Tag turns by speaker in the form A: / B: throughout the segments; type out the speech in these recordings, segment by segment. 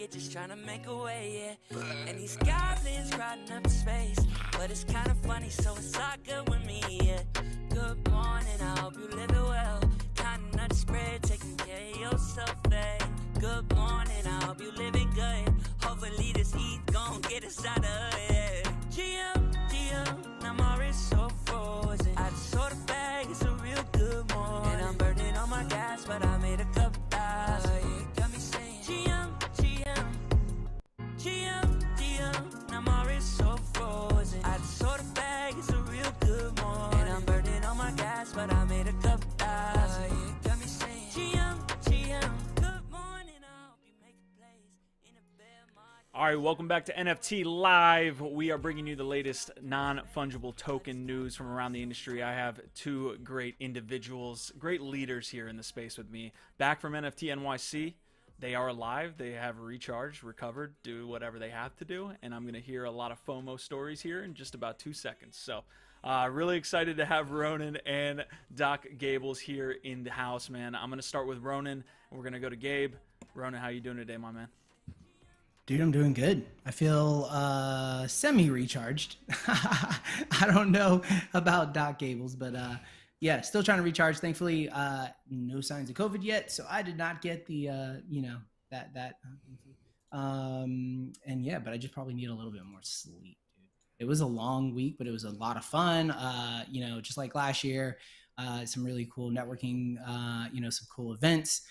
A: pocket, just trying to make a way, yeah. And these goblins riding up to space, but it's kind of funny, so it's all good with me, yeah. Good morning, I hope you living well. Counting up the spread, taking care of yourself, eh. Good morning, I hope you living good. Hopefully this heat gon' get us out of it. GM, now my wrist so frozen. I just saw the bag, it's a real good morning. And I'm burning on my gas, but I made a couple thousand. Yeah, got me saying GM, now my wrist so frozen. I just saw the bag, it's a real good morning. And I'm burning on my gas, but I made a couple thousand. Yeah, got me saying GM, good morning, I hope you make a place in a bear market.
B: All right, welcome back to NFT Live. We are bringing you the latest non-fungible token news from around the industry. I have two great individuals, great leaders here in the space with me. Back from NFT NYC. They are alive. They have recharged, recovered, do whatever they have to do. And I'm going to hear a lot of FOMO stories here in just about 2 seconds. So really excited to have Ronin and Doc Gables here in the house, man. I'm going to start with Ronin, and we're going to go to Gabe. Ronin, how you doing today, my man?
C: Dude, I'm doing good. I feel semi-recharged. I don't know about Doc Gables, but yeah, still trying to recharge. Thankfully, no signs of COVID yet, so I did not get the and yeah, but I just probably need a little bit more sleep, dude. It was a long week, but it was a lot of fun. Just like last year, some really cool networking, some cool events.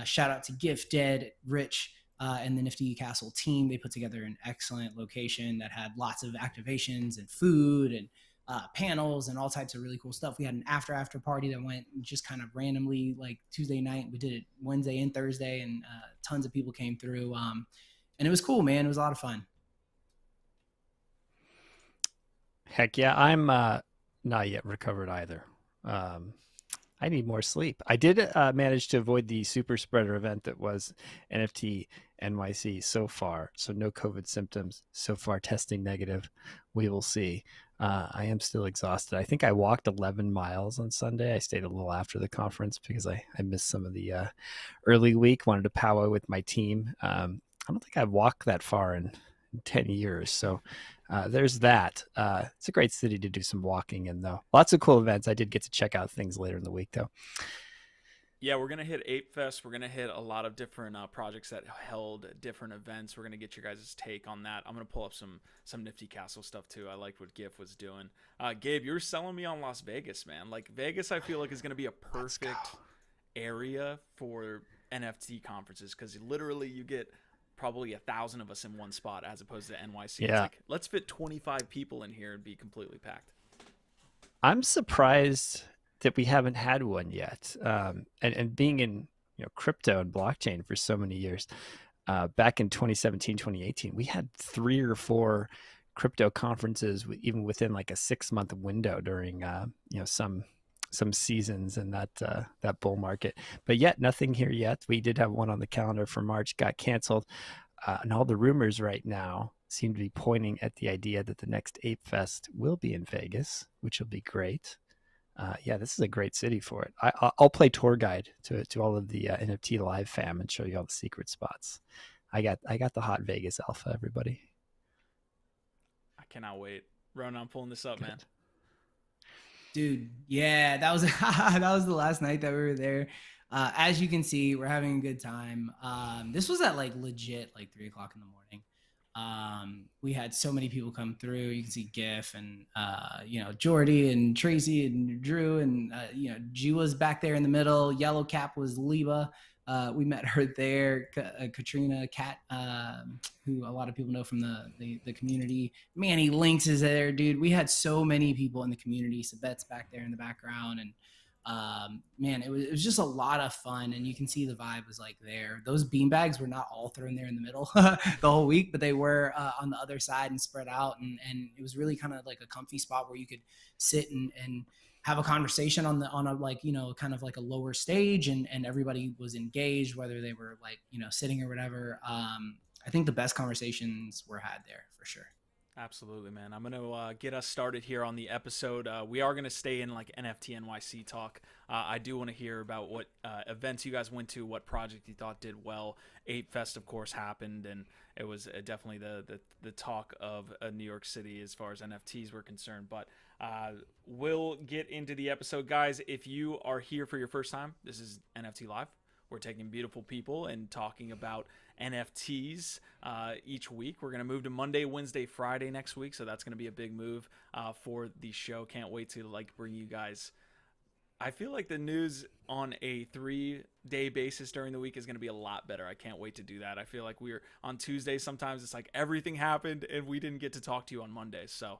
C: Shout out to Gift Dead, Rich, and the Nifty Castle team. They put together an excellent location that had lots of activations and food and panels and all types of really cool stuff. We had an after party that went just kind of randomly, like Tuesday night. We did it Wednesday and Thursday, and tons of people came through. And it was cool, man. It was a lot of fun.
D: Heck yeah, I'm not yet recovered either. I need more sleep. I did manage to avoid the super spreader event that was NFT NYC so far. So no COVID symptoms so far, testing negative. We will see. I am still exhausted. I think I walked 11 miles on Sunday. I stayed a little after the conference because I missed some of the early week, wanted to powwow with my team. I don't think I've walked that far in 10 years. So there's that. It's a great city to do some walking in, though. Lots of cool events. I did get to check out things later in the week, though.
B: Yeah, we're going to hit Ape Fest. We're going to hit a lot of different projects that held different events. We're going to get your guys' take on that. I'm going to pull up some Nifty Castle stuff, too. I liked what GIF was doing. Gabe, you were selling me on Las Vegas, man. Like, Vegas, I feel like, is going to be a perfect area for NFT conferences because literally you get probably 1,000 of us in one spot as opposed to NYC.
D: Yeah.
B: It's like, let's fit 25 people in here and be completely packed.
D: I'm surprised that we haven't had one yet. And being in crypto and blockchain for so many years, back in 2017, 2018, we had 3 or 4 crypto conferences, even within like a 6-month window during some seasons in that bull market. But yet nothing here yet. We did have one on the calendar for March, got canceled. And all the rumors right now seem to be pointing at the idea that the next Ape Fest will be in Vegas, which will be great. Yeah, this is a great city for it. I'll play tour guide to all of the NFT Live fam and show you all the secret spots. I got the hot Vegas alpha, everybody.
B: I cannot wait. Ronan, I'm pulling this up, man.
C: Dude, yeah, that was the last night that we were there. As you can see, we're having a good time. This was at like legit like 3 o'clock in the morning. We had so many people come through. You can see GIF and Jordy and Tracy and Drew and G was back there in the middle. Yellow Cap was Liba. We met her there. Katrina Cat, who a lot of people know from the community. Manny Lynx is there, dude. We had so many people in the community. Sabet's back there in the background, and man, it was just a lot of fun, and you can see the vibe was like there. Those beanbags were not all thrown there in the middle the whole week, but they were on the other side and spread out, and it was really kind of like a comfy spot where you could sit and have a conversation on a like kind of like a lower stage, and everybody was engaged, whether they were like sitting or whatever. I think the best conversations were had there for sure.
B: Absolutely, man. I'm going to get us started here on the episode. We are going to stay in like NFT NYC talk. I do want to hear about what events you guys went to, what project you thought did well. Ape Fest, of course, happened, and it was definitely the talk of New York City as far as NFTs were concerned. But we'll get into the episode, guys. If you are here for your first time, this is NFT Live. We're taking beautiful people and talking about NFTs each week. We're going to move to Monday, Wednesday, Friday next week, so that's going to be a big move for the show. Can't wait to like bring you guys. I feel like the news on a 3-day basis during the week is going to be a lot better. I can't wait to do that. I feel like we're on Tuesday. Sometimes it's like everything happened and we didn't get to talk to you on Monday. So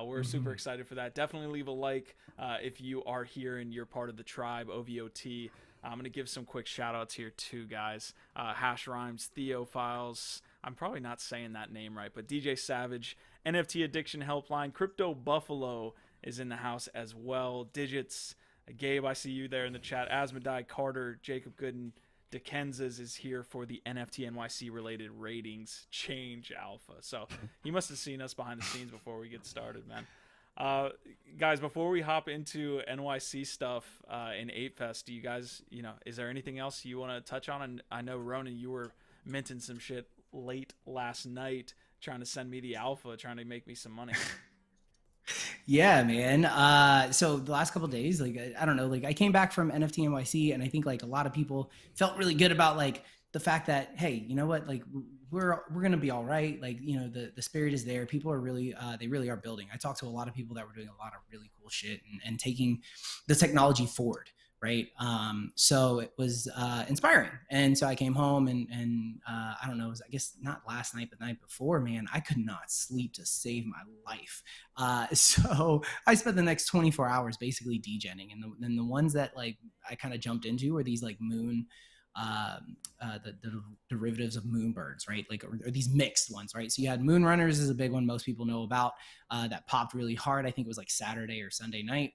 B: we're super excited for that. Definitely leave a like if you are here and you're part of the tribe, OVOT. I'm going to give some quick shout outs here too, guys. Hash Rhymes, Theophiles. I'm probably not saying that name right, but DJ Savage, NFT Addiction Helpline, Crypto Buffalo is in the house as well. Digits, Gabe, I see you there in the chat. Asmodai, Carter, Jacob Gooden, Degens is here for the NFT NYC related ratings change alpha. So he must have seen us behind the scenes before we get started, man. Guys, before we hop into NYC stuff in Ape Fest, do you guys, is there anything else you want to touch on? And I know, Ronin, you were minting some shit late last night, trying to send me the alpha, trying to make me some money.
C: Yeah, man. So the last couple of days, like, I don't know, like I came back from NFT NYC and I think like a lot of people felt really good about like the fact that, hey, you know what, like we're going to be all right. Like, the spirit is there. People are really, they really are building. I talked to a lot of people that were doing a lot of really cool shit and taking the technology forward. Right. So it was inspiring. And so I came home and I don't know, it was, I guess not last night, but the night before, man, I could not sleep to save my life. So I spent the next 24 hours basically degenning. And then the ones that like I kind of jumped into were these like moon, the derivatives of moonbirds, right? Like, or these mixed ones, right? So you had MoonRunners is a big one most people know about that popped really hard. I think it was like Saturday or Sunday night.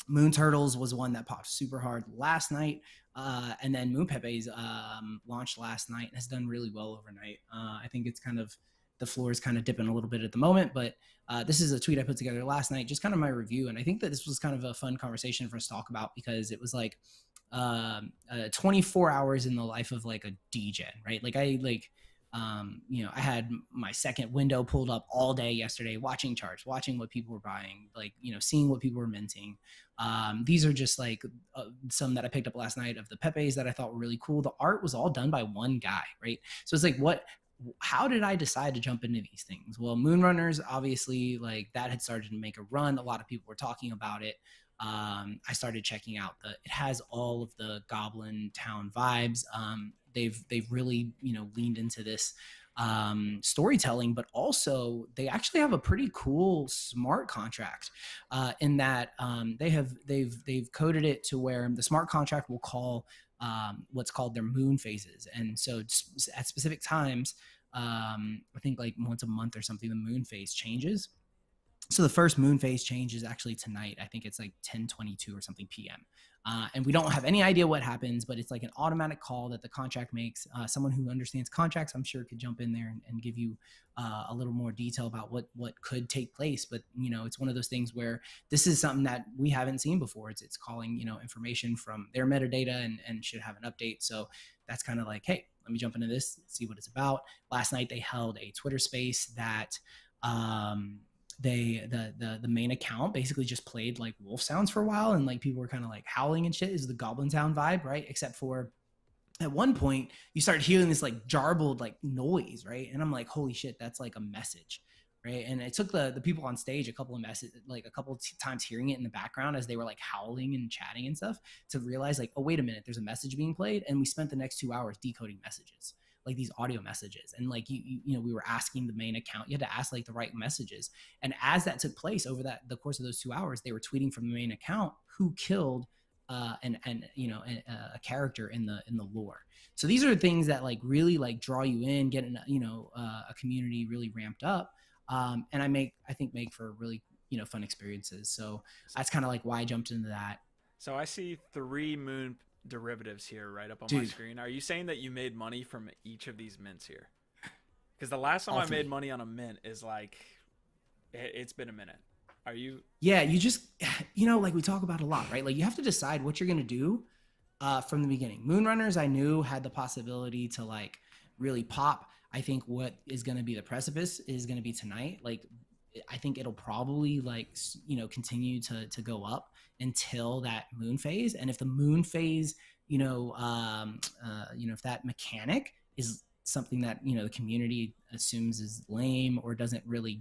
C: Moon Turtles was one that popped super hard last night. And then Moon Pepe's launched last night and has done really well overnight. I think it's kind of, the floor is kind of dipping a little bit at the moment, but this is a tweet I put together last night, just kind of my review. And I think that this was kind of a fun conversation for us to talk about because it was like 24 hours in the life of like a degen, right? Like I had my second window pulled up all day yesterday, watching charts, watching what people were buying, like, seeing what people were minting. These are just like some that I picked up last night of the Pepes that I thought were really cool. The art was all done by one guy, right? So it's like, how did I decide to jump into these things? Well, MoonRunners, obviously, like that had started to make a run. A lot of people were talking about it. I started checking out it has all of the Goblin Town vibes. They've really, leaned into this storytelling, but also they actually have a pretty cool smart contract in that they've coded it to where the smart contract will call what's called their moon phases. And so at specific times, I think like once a month or something, the moon phase changes. So the first moon phase change is actually tonight. I think it's like 10:22 or something PM. And we don't have any idea what happens, but it's like an automatic call that the contract makes. Someone who understands contracts, I'm sure, could jump in there and give you a little more detail about what could take place. But, it's one of those things where this is something that we haven't seen before. It's calling, information from their metadata and should have an update. So that's kind of like, hey, let me jump into this, see what it's about. Last night, they held a Twitter space that the main account basically just played like wolf sounds for a while, and like people were kind of like howling and shit. Is the Goblin Town vibe, right? Except for at one point you start hearing this like jarbled like noise, right? And I'm like, holy shit, that's like a message, right? And it took the people on stage a couple of times hearing it in the background as they were like howling and chatting and stuff to realize like, oh, wait a minute, there's a message being played. And we spent the next 2 hours decoding messages, like these audio messages. And like, we were asking the main account, you had to ask like the right messages. And as that took place over the course of those 2 hours, they were tweeting from the main account who killed a character in the lore. So these are things that like really like draw you in, get a community really ramped up. And I think make for really, fun experiences. So that's kind of like why I jumped into that.
B: So I see 3 moon derivatives here right up on my screen. Are you saying that you made money from each of these mints here? Because the last time
C: All
B: I
C: three.
B: made money on a mint is like, it's been a minute. Are you?
C: Yeah, you just, like we talk about a lot, right? Like you have to decide what you're going to do from the beginning. MoonRunners, I knew had the possibility to like really pop. I think what is going to be the precipice is going to be tonight. Like, I think it'll probably like, continue to go up until that moon phase. And if the moon phase, if that mechanic is something that, the community assumes is lame or doesn't really,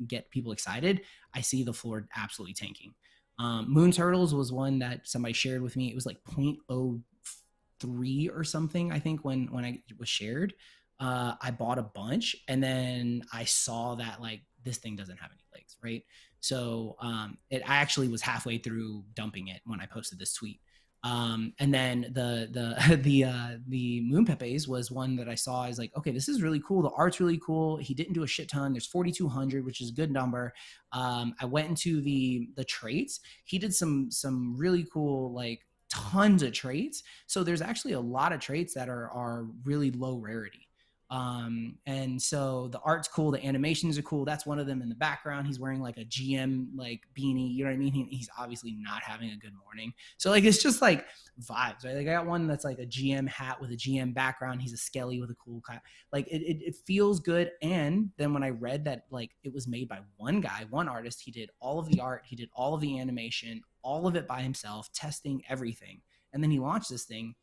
C: get people excited, I see the floor absolutely tanking. Moon Turtles was one that somebody shared with me. It was like 0.03 or something, I think, when I was shared. I bought a bunch and then I saw that like this thing doesn't have any legs, right? So I actually was halfway through dumping it when I posted this tweet. And then the Moon Pepes was one that I saw. I was like, okay, this is really cool. The art's really cool. He didn't do a shit ton. There's 4,200, which is a good number. I went into the traits. He did some really cool, like tons of traits. So there's actually a lot of traits that are really low rarity. And so the art's cool. The animations are cool. That's one of them in the background. He's wearing like a GM like beanie. You know what I mean? He's obviously not having a good morning. So like, it's just like vibes, right? Like I got one that's like a GM hat with a GM background. He's a skelly with a cool cap. Like it feels good. And then when I read that, like it was made by one guy, one artist, he did all of the art. He did all of the animation, all of it by himself, testing everything. And then he launched this thing.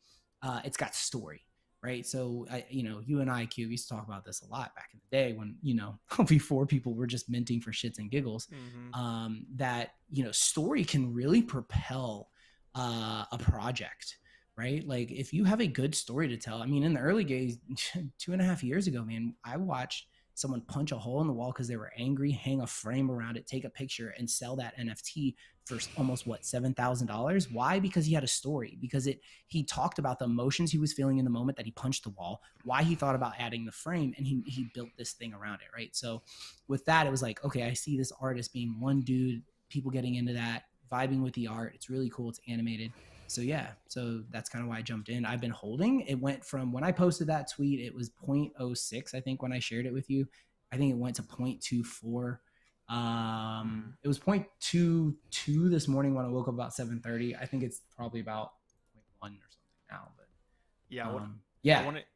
C: It's got story. Right. So, you and I, Q, used to talk about this a lot back in the day when, before people were just minting for shits and giggles, that, story can really propel a project. Right. Like if you have a good story to tell, I mean, in the early days, 2.5 years ago, man, I watched someone punch a hole in the wall because they were angry, hang a frame around it, take a picture and sell that NFT for almost $7,000. Why? Because he had a story, because he talked about the emotions he was feeling in the moment that he punched the wall, why he thought about adding the frame, and he built this thing around it. Right. So with that, it was like, okay, I see this artist being one dude, people getting into that, vibing with the art. It's really cool. It's animated. So yeah, so that's kind of why I jumped in. I've been holding. It went from when I posted that tweet, it was 0.06. I think when I shared it with you, I think it went to 0.24. It was 0.22 this morning when I woke up about 7:30. I think it's probably about 0.1 or something now. But
B: yeah,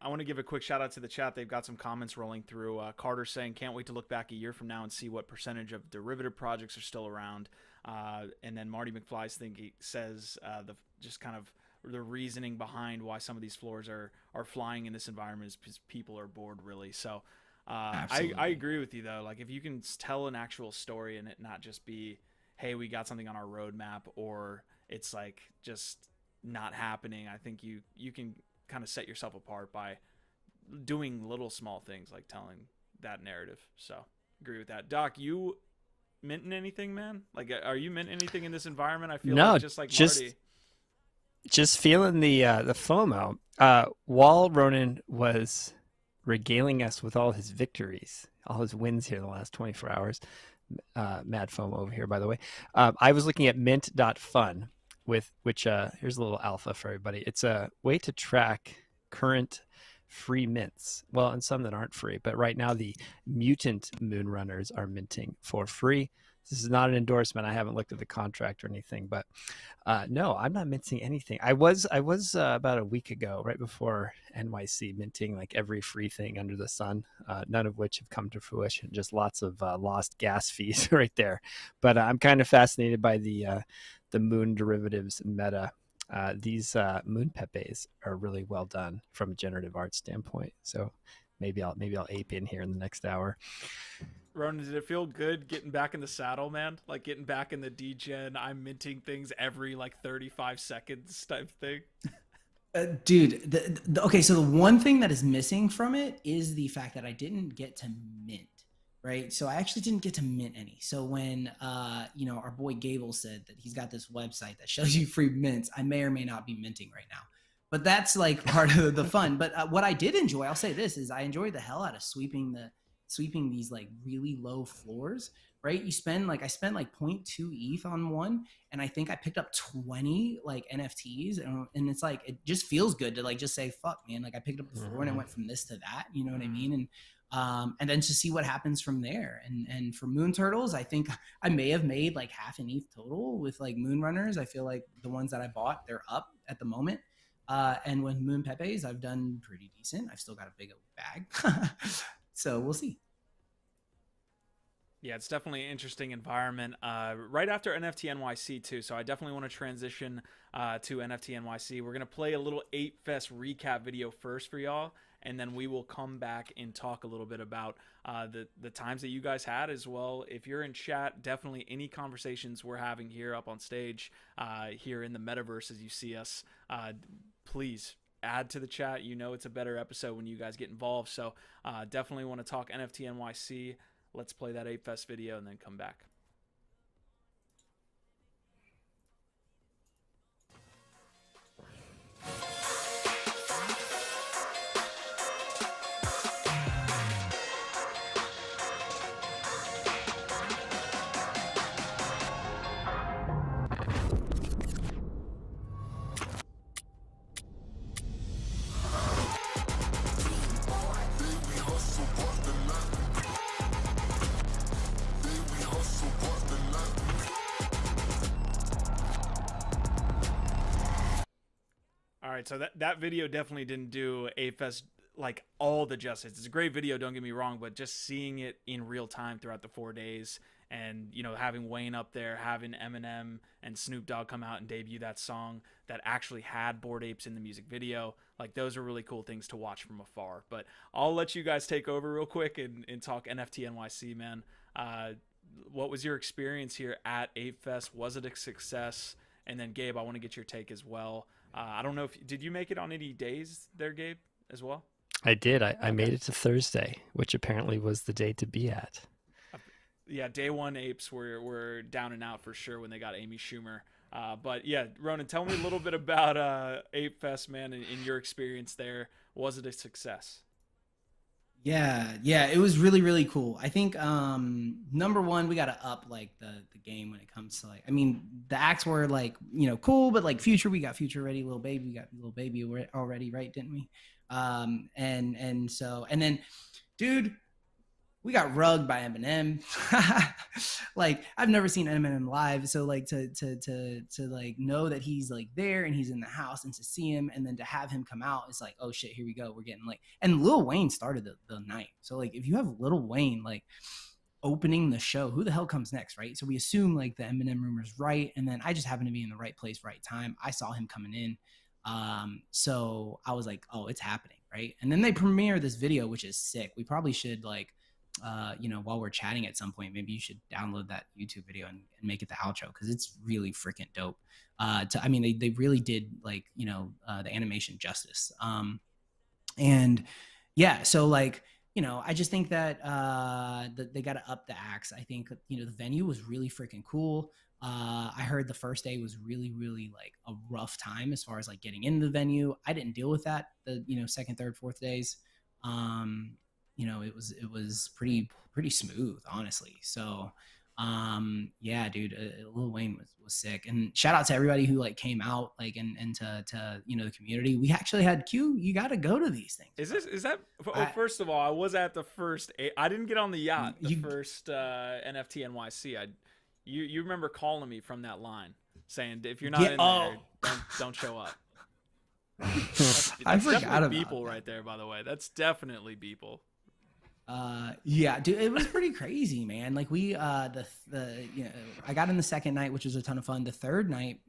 B: I want to give a quick shout out to the chat. They've got some comments rolling through. Carter saying, "Can't wait to look back a year from now and see what percentage of derivative projects are still around." And then Marty McFly's thing says just kind of the reasoning behind why some of these floors are flying in this environment is because people are bored, really. So I agree with you though. Like if you can tell an actual story and it not just be, hey, we got something on our roadmap, or it's like just not happening, I think you can kind of set yourself apart by doing little small things like telling that narrative. So agree with that. Doc, you minting anything, man? Like, are you minting anything in this environment? I feel like just Marty.
D: Just feeling the FOMO. While Ronin was regaling us with all his victories, all his wins here in the last 24 hours, mad FOMO over here, by the way. I was looking at mint.fun, which here's a little alpha for everybody. It's a way to track current free mints. Well, and some that aren't free, but right now the mutant MoonRunners are minting for free. This is not an endorsement. I haven't looked at the contract or anything, but no, I'm not minting anything. I was about a week ago, right before NYC, minting like every free thing under the sun, none of which have come to fruition. Just lots of lost gas fees right there. But I'm kind of fascinated by the moon derivatives meta. These moon pepes are really well done from a generative art standpoint. So maybe I'll ape in here in the next hour.
B: Ronan, did it feel good getting back in the saddle, man? Like getting back in the degen, I'm minting things every like 35 seconds type thing?
C: Dude, okay, so the one thing that is missing from it is the fact that I didn't get to mint, right? So I actually didn't get to mint any. So when, our boy Gable said that he's got this website that shows you free mints, I may or may not be minting right now. But that's like part of the fun. But what I did enjoy, I'll say this, is I enjoyed the hell out of sweeping these like really low floors, right? I spent like 0.2 ETH on one, and I think I picked up 20 like NFTs, and it's like, it just feels good to like just say, fuck, man, like I picked up the floor and I went from this to that, you know what I mean? and then to see what happens from there. And for Moon Turtles, I think I may have made like half an ETH total with like MoonRunners. I feel like the ones that I bought, they're up at the moment. And with Moon Pepe's, I've done pretty decent. I've still got a big bag. So we'll see.
B: Yeah, it's definitely an interesting environment. Right after NFT NYC too, so I definitely want to transition to NFT NYC. We're gonna play a little Ape Fest recap video first for y'all, and then we will come back and talk a little bit about the times that you guys had as well. If you're in chat, definitely any conversations we're having here up on stage, here in the metaverse as you see us, please add to the chat. You know it's a better episode when you guys get involved. So definitely want to talk NFT NYC. Let's play that Ape Fest video and then come back. All right, so that video definitely didn't do Ape Fest like all the justice. It's a great video, don't get me wrong, but just seeing it in real time throughout the 4 days, and you know, having Wayne up there, having Eminem and Snoop Dogg come out and debut that song that actually had Bored Apes in the music video, like those are really cool things to watch from afar. But I'll let you guys take over real quick and talk NFT NYC, man. What was your experience here at Ape Fest? Was it a success? And then Gabe, I want to get your take as well. I don't know if did you make it on any days there, Gabe, as well?
D: I did. I made it to Thursday, which apparently was the day to be at.
B: Yeah, day one apes were down and out for sure when they got Amy Schumer. But yeah, Ronin, tell me a little bit about Ape Fest, man, and in your experience there. Was it a success?
C: Yeah, it was really, really cool. I think number one, we got to up like the game when it comes to like, I mean, the acts were like, you know, cool, but like Future, we got Future ready, Lil Baby, we got Lil Baby already, right? Didn't we? And then, dude, we got rugged by Eminem. Like I've never seen Eminem live, so like to like know that he's like there and he's in the house, and to see him and then to have him come out, it's like, oh shit, here we go. We're getting like, and Lil Wayne started the night. So like if you have Lil Wayne like opening the show, who the hell comes next, right? So we assume like the Eminem rumor's right, and then I just happened to be in the right place, right time. I saw him coming in. So I was like, oh, it's happening, right? And then they premiere this video, which is sick. We probably should like you know, while we're chatting at some point, maybe you should download that YouTube video and make it the outro, because it's really freaking dope. I mean, they really did like, you know, the animation justice. And yeah, so like, you know, I just think that they got to up the acts. I think, you know, the venue was really freaking cool. I heard the first day was really, really like a rough time as far as like getting into the venue. I didn't deal with that the, you know, second, third, fourth days. You know, it was pretty smooth, honestly. So, yeah, dude, Lil Wayne was sick. And shout out to everybody who like came out, like, and to, you know, the community. We actually had Q. You got to go to these things.
B: Is that, first of all, I was at the first, I didn't get on the yacht, first NFT NYC. You remember calling me from that line saying, if you're not in there, don't show up. That's
C: I forgot about
B: Beeple right there, by the way. That's definitely Beeple.
C: Yeah, dude, it was pretty crazy, man. Like we, you know, I got in the second night, which was a ton of fun. The third night,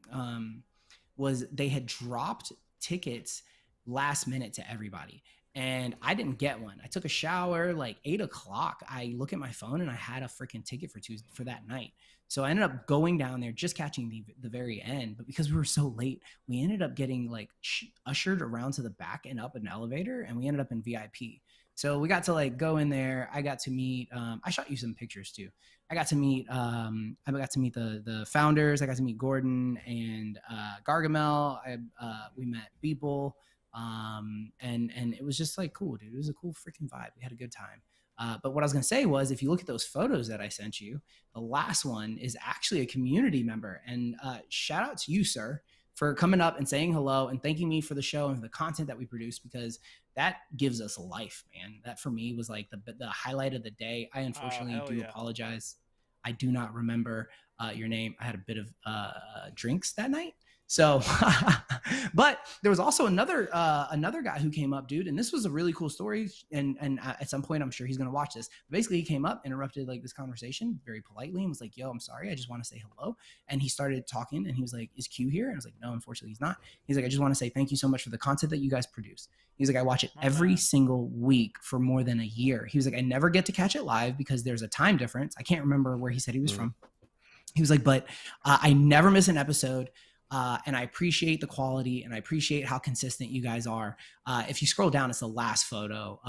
C: was they had dropped tickets last minute to everybody, and I didn't get one. I took a shower like 8 o'clock. I look at my phone and I had a freaking ticket for that night. So I ended up going down there, just catching the very end. But because we were so late, we ended up getting like ushered around to the back and up an elevator, and we ended up in VIP. So we got to like go in there. I got to meet, I shot you some pictures too. I got to meet the founders. I got to meet Gordon and Gargamel. We met people. And it was just like cool, dude. It was a cool freaking vibe. We had a good time. But what I was going to say was, if you look at those photos that I sent you, the last one is actually a community member. And shout out to you, sir, for coming up and saying hello and thanking me for the show and for the content that we produce, because that gives us life, man. That for me was like the highlight of the day. I unfortunately do apologize. I do not remember your name. I had a bit of drinks that night. So, but there was also another guy who came up, dude, and this was a really cool story. And at some point, I'm sure he's gonna watch this. Basically, he came up, interrupted like this conversation very politely, and was like, "Yo, I'm sorry, I just want to say hello." And he started talking, and he was like, "Is Q here?" And I was like, "No, unfortunately, he's not." He's like, "I just want to say thank you so much for the content that you guys produce." He's like, "I watch it every single week for more than a year." He was like, "I never get to catch it live because there's a time difference." I can't remember where he said he was from. He was like, "But I never miss an episode. And I appreciate the quality, and I appreciate how consistent you guys are." If you scroll down, it's the last photo,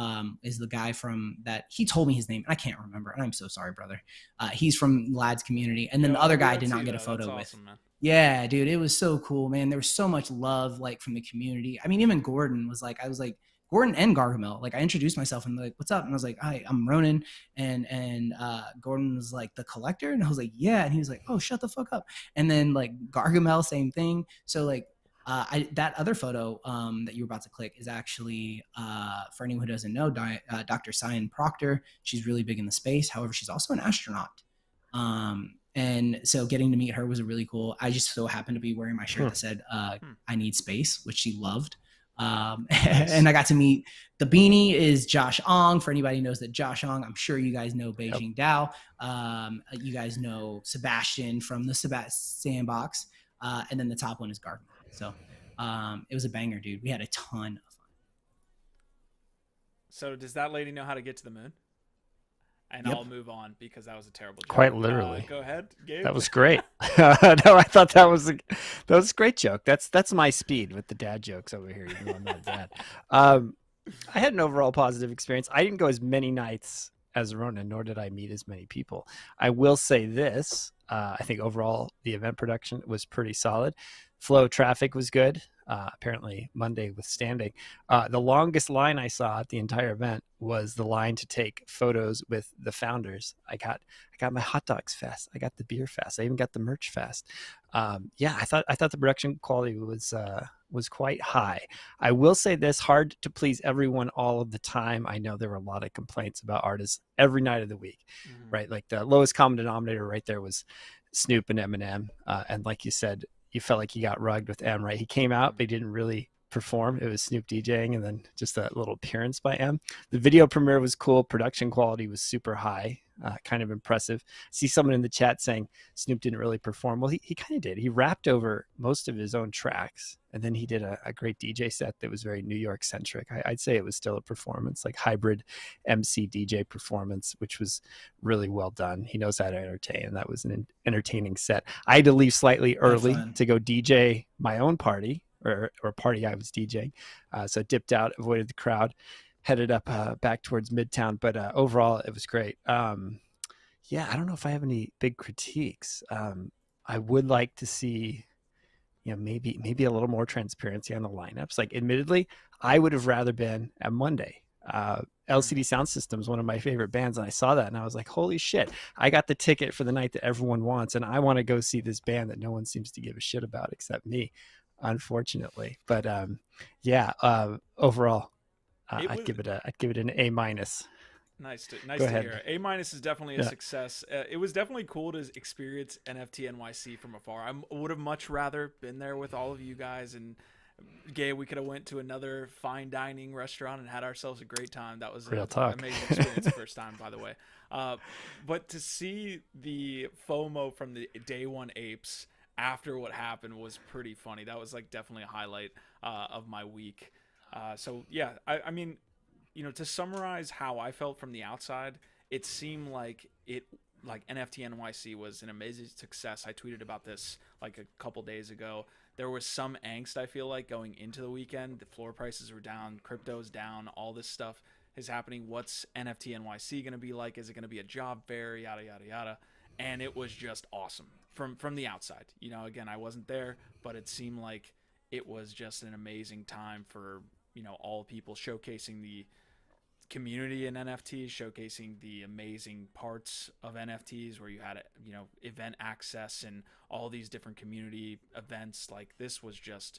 C: is the guy from that. He told me his name, and I can't remember, and I'm so sorry, brother. He's from LADZ community. And then the other guy did not get a photo with. Awesome, man. Yeah, dude, it was so cool, man. There was so much love, like, from the community. I mean, even Gordon was like, Gordon and Gargamel, like, I introduced myself and like, "What's up?" And I was like, "Hi, I'm Ronin." And Gordon was like, "The collector?" And I was like, "Yeah." And he was like, "Oh, shut the fuck up." And then like Gargamel, same thing. So like, that other photo that you were about to click is actually, for anyone who doesn't know, Dr. Cyan Proctor. She's really big in the space. However, she's also an astronaut. And so getting to meet her was really cool. I just so happened to be wearing my shirt that said, "I need space," which she loved. Nice. And I got to meet the beanie is Josh Ong. For anybody who knows that Josh Ong, I'm sure you guys know Beijing Dao. You guys know Sebastian from the Sandbox. And then the top one is Gargamel. So it was a banger, dude. We had a ton of fun.
B: So does that lady know how to get to the moon? And I'll move on because that was a terrible joke.
D: Quite literally.
B: Go ahead, Gabe.
D: That was great. No, I thought that was a great joke. That's my speed with the dad jokes over here. Even though I'm not a dad. I had an overall positive experience. I didn't go as many nights as Ronin, nor did I meet as many people. I will say this: I think overall the event production was pretty solid. Flow traffic was good. Apparently Monday withstanding. The longest line I saw at the entire event was the line to take photos with the founders. I got my hot dogs fast. I got the beer fast. I even got the merch fast. Yeah, I thought the production quality was quite high. I will say this: hard to please everyone all of the time. I know there were a lot of complaints about artists every night of the week, right? Like the lowest common denominator right there was Snoop and Eminem. And like you said, you felt like he got rugged with M, right? He came out, but he didn't really perform. It was Snoop DJing and then just a little appearance by M. The video premiere was cool. Production quality was super high, kind of impressive. I see someone in the chat saying Snoop didn't really perform. Well, he kind of did. He rapped over most of his own tracks, and then he did a great DJ set that was very New York centric. I'd say it was still a performance, like hybrid MC DJ performance, which was really well done. He knows how to entertain, and that was an entertaining set. I had to leave slightly early to go DJ my own party, or party I was DJing. So dipped out, avoided the crowd, headed up back towards Midtown. But overall, it was great. Yeah, I don't know if I have any big critiques. I would like to see, maybe a little more transparency on the lineups. Like, admittedly, I would have rather been at Monday. LCD Sound System is one of my favorite bands, and I saw that and I was like, holy shit, I got the ticket for the night that everyone wants, and I want to go see this band that no one seems to give a shit about except me, unfortunately. But overall, I'd give it an A-.
B: Nice to hear. A- is definitely a success. It was definitely cool to experience NFT NYC from afar. I would have much rather been there with all of you guys, and Gabe, we could have went to another fine dining restaurant and had ourselves a great time. That was an amazing experience the first time, by the way. But to see the FOMO from the day one apes after what happened was pretty funny. That was like definitely a highlight of my week. So yeah, I mean, to summarize how I felt from the outside, it seemed like NFT NYC was an amazing success. I tweeted about this like a couple days ago. There was some angst, I feel like, going into the weekend. The floor prices were down, crypto's down, all this stuff is happening. What's NFT NYC going to be like? Is it going to be a job fair? Yada, yada, yada. And it was just awesome from the outside. Again, I wasn't there, but it seemed like it was just an amazing time for, all people, showcasing the community in NFTs, showcasing the amazing parts of NFTs where you had event access and all these different community events. Like, this was just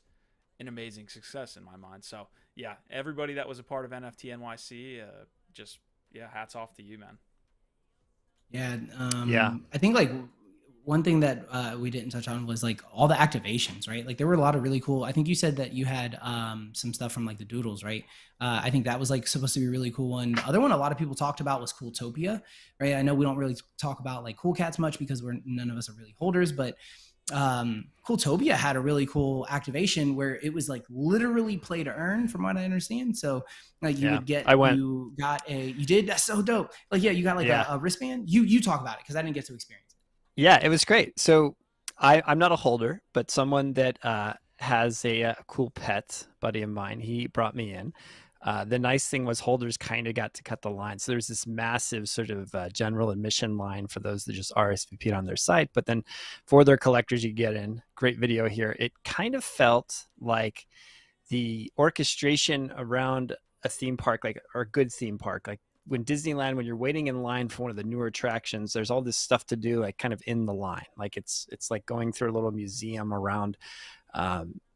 B: an amazing success in my mind. So yeah, everybody that was a part of NFT NYC, just hats off to you, man.
C: Yeah.
D: Yeah.
C: I think like one thing that we didn't touch on was like all the activations, right? Like there were a lot of really cool. I think you said that you had some stuff from like the Doodles, right? I think that was like supposed to be a really cool one. The other one a lot of people talked about was Cooltopia, right? I know we don't really talk about like Cool Cats much because none of us are really holders, but Cooltopia had a really cool activation where it was like literally play to earn, from what I understand. So like you would get, you did, that's so dope. Like, yeah, you got like a wristband. You talk about it because I didn't get to experience it.
D: Yeah, it was great. So I'm not a holder, but someone that has a cool pet buddy of mine, he brought me in. The nice thing was holders kind of got to cut the line. So there's this massive sort of general admission line for those that just RSVP'd on their site. But then for their collectors, you get in. Great video here. It kind of felt like the orchestration around a theme park, like, or a good theme park, like when Disneyland, when you're waiting in line for one of the newer attractions, there's all this stuff to do, like kind of in the line. Like it's like going through a little museum around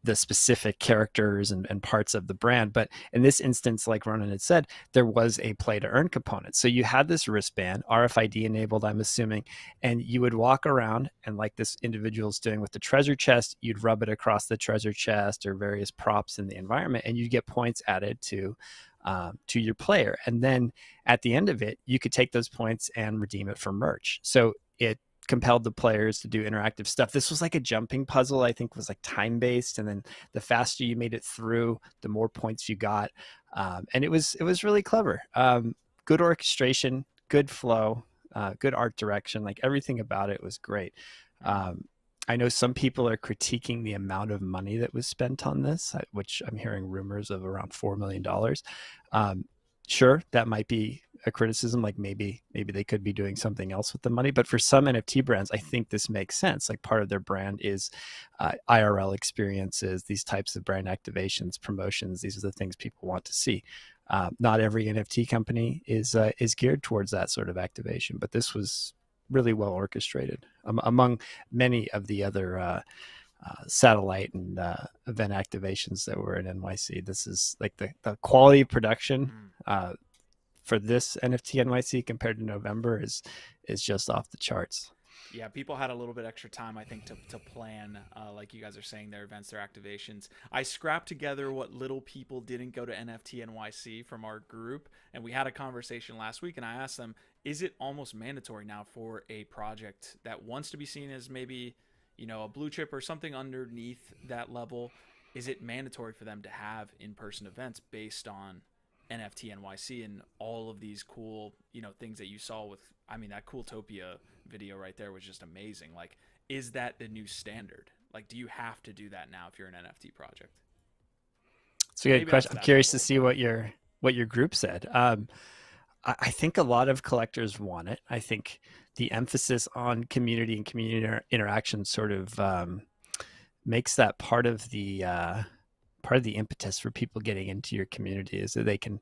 D: the specific characters and parts of the brand. But in this instance, like Ronin had said, there was a play to earn component. So you had this wristband, RFID enabled, I'm assuming, and you would walk around and like this individual's doing with the treasure chest, you'd rub it across the treasure chest or various props in the environment, and you'd get points added to your player. And then at the end of it, you could take those points and redeem it for merch. So it compelled the players to do interactive stuff. This was like a jumping puzzle, I think was like time-based. And then the faster you made it through, the more points you got. And it was really clever. Good orchestration, good flow, good art direction, like everything about it was great. I know some people are critiquing the amount of money that was spent on this, which I'm hearing rumors of around $4 million. Sure, that might be a criticism, like maybe they could be doing something else with the money. But for some NFT brands, I think this makes sense. Like part of their brand is IRL experiences, these types of brand activations, promotions. These are the things people want to see. Not every NFT company is geared towards that sort of activation, but this was really well orchestrated among many of the other satellite and event activations that were in NYC. This is like the quality of production for this NFT NYC compared to November is just off the charts.
B: Yeah, people had a little bit extra time, I think, to plan, like you guys are saying, their events, their activations. I scrapped together what little people didn't go to NFT NYC from our group, and we had a conversation last week, and I asked them, is it almost mandatory now for a project that wants to be seen as maybe, you know, a blue chip or something underneath that level? Is it mandatory for them to have in-person events based on NFT NYC and all of these cool, you know, things that you saw with, I mean, that Cooltopia video right there was just amazing. Like, is that the new standard? Like, do you have to do that now if you're an NFT project?
D: It's a good question. I'm curious to see what your group said. I think a lot of collectors want it. I think the emphasis on community and community interaction sort of makes that part of the impetus for people getting into your community, is that they can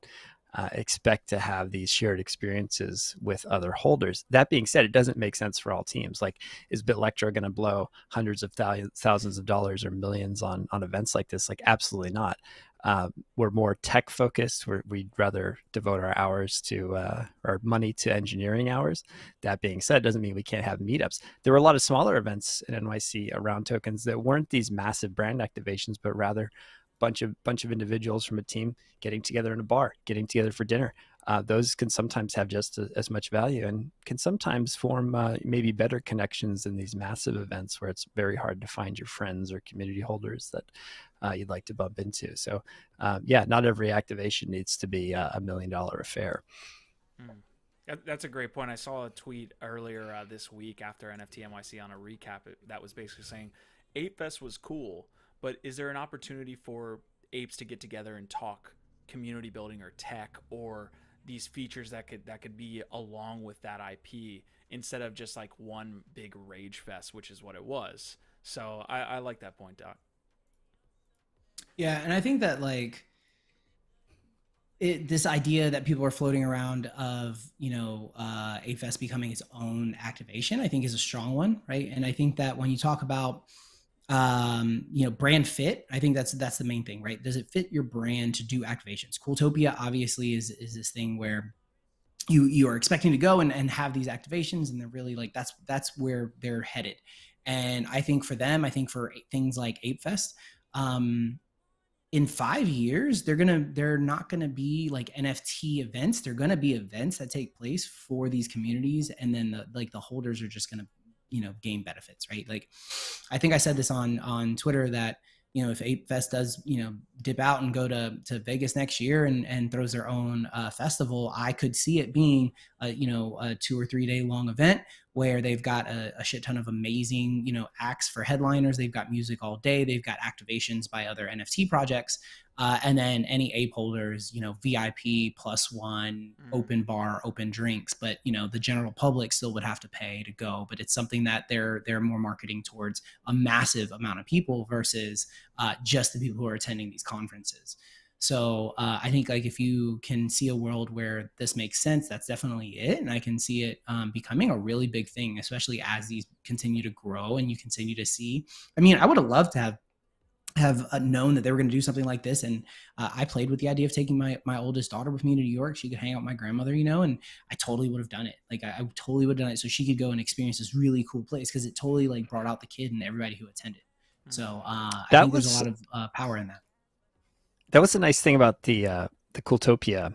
D: expect to have these shared experiences with other holders. That being said, it doesn't make sense for all teams. Like, is BitLectro going to blow hundreds of thousands of dollars or millions on events like this? Like, absolutely not. We're more tech focused. We'd rather devote our hours to our money to engineering hours. That being said, doesn't mean we can't have meetups. There were a lot of smaller events in NYC around tokens that weren't these massive brand activations, but rather bunch of individuals from a team getting together in a bar, getting together for dinner. Those can sometimes have just as much value and can sometimes form maybe better connections than these massive events where it's very hard to find your friends or community holders that you'd like to bump into. So yeah, not every activation needs to be $1 million affair.
B: That's a great point. I saw a tweet earlier this week after NFT NYC on a recap that was basically saying Ape Fest was cool, but is there an opportunity for apes to get together and talk community building or tech or these features that could be along with that IP instead of just like one big rage fest, which is what it was. So I like that point, Doc.
C: Yeah, and I think that like this idea that people are floating around of, you know, Ape Fest becoming its own activation, I think is a strong one, right? And I think that when you talk about brand fit. I think that's the main thing, right? Does it fit your brand to do activations? Cooltopia obviously is this thing where you are expecting to go and have these activations, and they're really like that's where they're headed. And I think for them, I think for things like Ape Fest, in 5 years, they're not gonna be like NFT events. They're gonna be events that take place for these communities, and then the holders are just gonna gain benefits, right? Like, I think I said this on Twitter that if Ape Fest does dip out and go to Vegas next year and throws their own festival, I could see it being a 2 or 3 day long event where they've got a shit ton of amazing acts for headliners. They've got music all day. They've got activations by other NFT projects, and then any ape holders, VIP +1, open bar, open drinks. But the general public still would have to pay to go. But it's something that they're more marketing towards a massive amount of people versus just the people who are attending these conferences. So I think like if you can see a world where this makes sense, that's definitely it. And I can see it becoming a really big thing, especially as these continue to grow and you continue to see. I mean, I would have loved to have known that they were going to do something like this. And I played with the idea of taking my oldest daughter with me to New York. She could hang out with my grandmother, and I totally would have done it. Like I totally would have done it so she could go and experience this really cool place, because it totally like brought out the kid and everybody who attended. So I think there's a lot of power in that.
D: That was the nice thing about the Cooltopia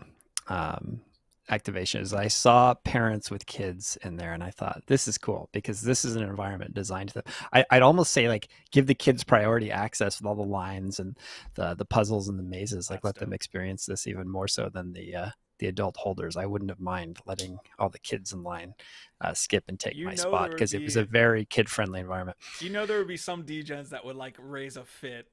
D: activation is I saw parents with kids in there, and I thought this is cool because this is an environment designed to them. I'd almost say like give the kids priority access with all the lines and the puzzles and the mazes. Like let them experience this even more so than the adult holders. I wouldn't have mind letting all the kids in line skip and take my spot because it was a very kid-friendly environment.
B: There would be some Degens that would like raise a fit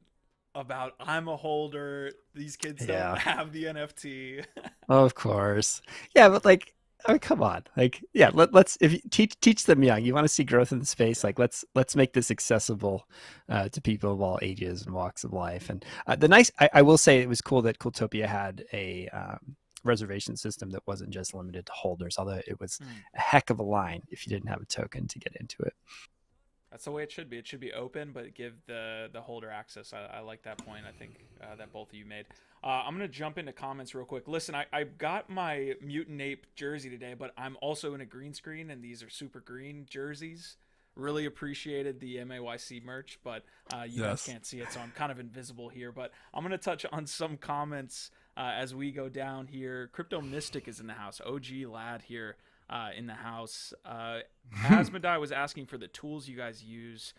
B: about I'm a holder, these kids don't have the NFT.
D: Of course. Yeah, but like, I mean, come on. Like, yeah, let's if you teach them young. You want to see growth in the space, like let's make this accessible to people of all ages and walks of life. And I will say it was cool that Cooltopia had a reservation system that wasn't just limited to holders, although it was a heck of a line if you didn't have a token to get into it.
B: That's the way it should be. It should be open, but give the holder access. I like that point. I think that both of you made. I'm going to jump into comments real quick. Listen, I got my Mutant Ape jersey today, but I'm also in a green screen, and these are super green jerseys. Really appreciated the MAYC merch, but you guys can't see it, so I'm kind of invisible here. But I'm going to touch on some comments as we go down here. Crypto Mystic is in the house. OG lad here. In the house. Asmodai was asking for the tools you guys use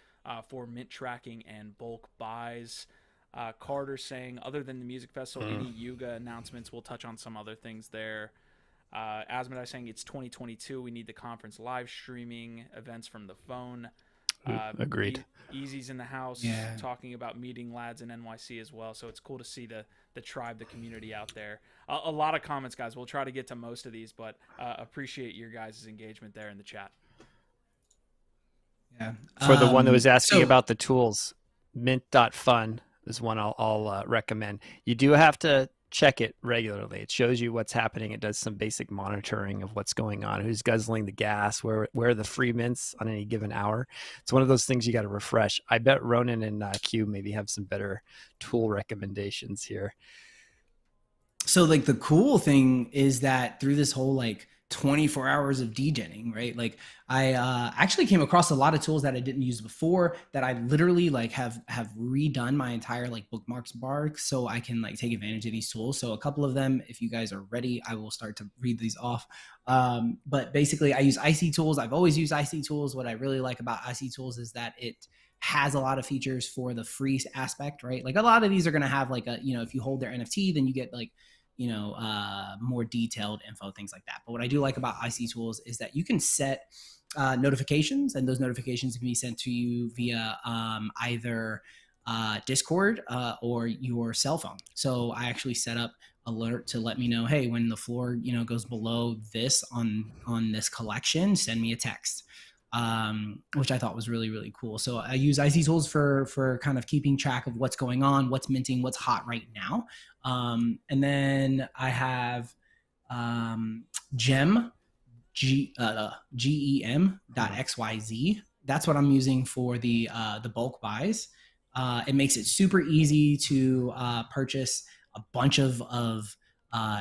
B: for mint tracking and bulk buys. Carter saying, other than the music festival, any Yuga announcements, we'll touch on some other things there. Asmodai saying it's 2022. We need the conference live streaming events from the phone.
D: Agreed.
B: Easy's in the house talking about meeting lads in NYC as well. So it's cool to see the tribe, the community out there. A lot of comments, guys. We'll try to get to most of these, but appreciate your guys' engagement there in the chat.
C: Yeah.
D: For the one that was asking about the tools, mint.fun is one I'll recommend. You do have to check it regularly. It shows you what's happening. It does some basic monitoring of what's going on, who's guzzling the gas, where are the free mints on any given hour. It's one of those things you got to refresh. I bet Ronin and Q maybe have some better tool recommendations here.
C: So like the cool thing is that through this whole like 24 hours of degenning, right? Like I actually came across a lot of tools that I didn't use before that I literally like have redone my entire like bookmarks bar so I can like take advantage of these tools. So a couple of them, if you guys are ready, I will start to read these off. But basically I use IC tools. I've always used IC tools. What I really like about IC tools is that it has a lot of features for the free aspect, right? Like a lot of these are going to have like a, if you hold their NFT, then you get like, more detailed info, things like that. But what I do like about IC tools is that you can set notifications, and those notifications can be sent to you via either Discord or your cell phone. So I actually set up alert to let me know, hey, when the floor, goes below this on this collection, send me a text. Which I thought was really, really cool. So I use IC tools for kind of keeping track of what's going on, what's minting, what's hot right now. And then I have gem, GEM.xyz. That's what I'm using for the bulk buys. It makes it super easy to purchase a bunch of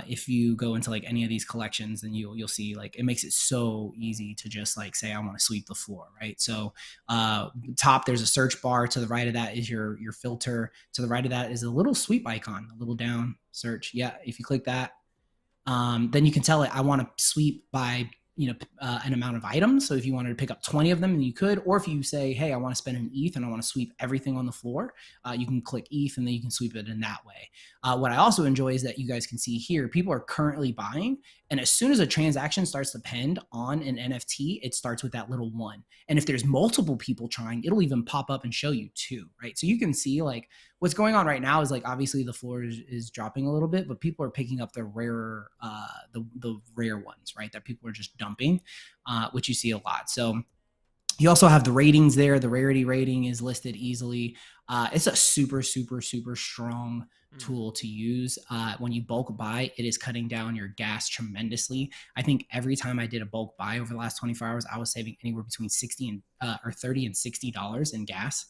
C: if you go into like any of these collections, then you'll see like it makes it so easy to just like say I want to sweep the floor, right? So top there's a search bar. To the right of that is your filter. To the right of that is a little sweep icon, a little down search. Yeah, if you click that, then you can tell it I want to sweep by an amount of items. So if you wanted to pick up 20 of them, then you could. Or if you say, hey, I want to spend an ETH and I want to sweep everything on the floor, you can click ETH and then you can sweep it in that way. What I also enjoy is that you guys can see here, people are currently buying. And as soon as a transaction starts to pend on an NFT, it starts with that little 1. And if there's multiple people trying, it'll even pop up and show you 2, right? So you can see like what's going on right now is like obviously the floor is dropping a little bit, but people are picking up the rarer, the rare ones, right? That people are just dumping, which you see a lot. So you also have the ratings there. The rarity rating is listed easily. It's a super, super, super strong tool to use. When you bulk buy, it is cutting down your gas tremendously. I think every time I did a bulk buy over the last 24 hours, I was saving anywhere between $30 and $60 in gas,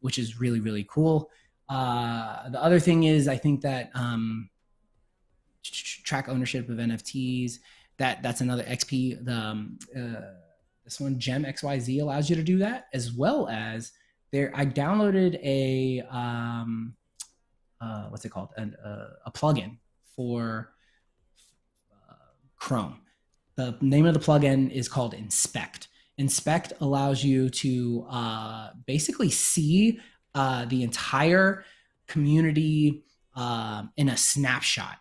C: which is really, really cool. The other thing is I think that track ownership of NFTs, that's another XP. This one, Gem XYZ, allows you to do that, as well as I downloaded a what's it called? A plugin for Chrome. The name of the plugin is called Inspect. Inspect allows you to basically see the entire community in a snapshot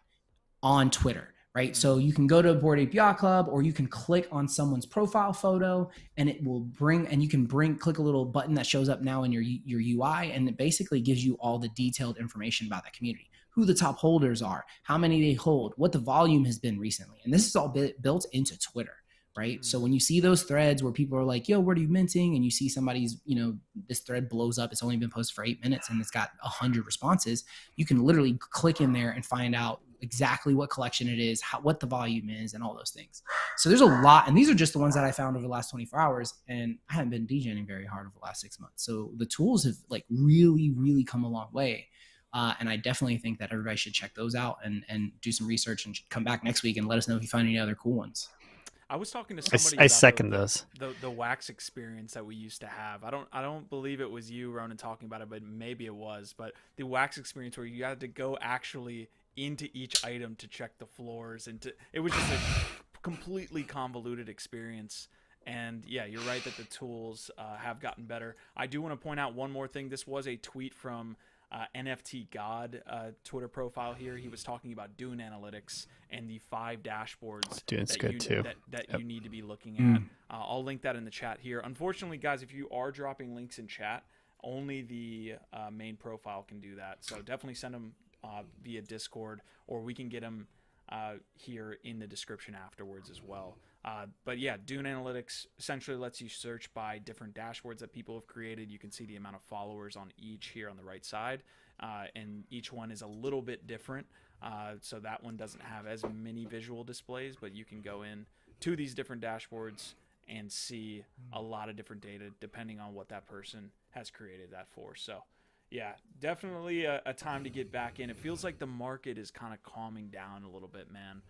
C: on Twitter. Right. So you can go to Bored Ape Yacht Club, or you can click on someone's profile photo and it will click a little button that shows up now in your UI. And it basically gives you all the detailed information about that community, who the top holders are, how many they hold, what the volume has been recently. And this is all built into Twitter. Right. So when you see those threads where people are like, yo, what are you minting? And you see somebody's, this thread blows up. It's only been posted for 8 minutes and it's got 100 responses. You can literally click in there and find out exactly what collection it is, what the volume is, and all those things. So there's a lot. And these are just the ones that I found over the last 24 hours. And I haven't been DJing very hard over the last 6 months. So the tools have like really, really come a long way. And I definitely think that everybody should check those out and do some research and come back next week and let us know if you find any other cool ones.
B: I was talking to somebody
D: I
B: about
D: second those.
B: The wax experience that we used to have. I don't believe it was you, Ronin, talking about it, but maybe it was. But the wax experience where you had to go actually into each item to check the floors, and it was just a completely convoluted experience. And yeah, you're right that the tools have gotten better. I do want to point out one more thing. This was a tweet from NFT God Twitter profile here. He was talking about Dune Analytics and the 5 dashboards that you need to be looking at. I'll link that in the chat here. Unfortunately, guys, if you are dropping links in chat, only the main profile can do that. So definitely send them via Discord, or we can get them here in the description afterwards as well. But yeah, Dune Analytics essentially lets you search by different dashboards that people have created. You can see the amount of followers on each here on the right side, and each one is a little bit different. So that one doesn't have as many visual displays, but you can go in to these different dashboards and see a lot of different data depending on what that person has created that for. So yeah, definitely a time to get back in. It feels like the market is kind of calming down a little bit, man.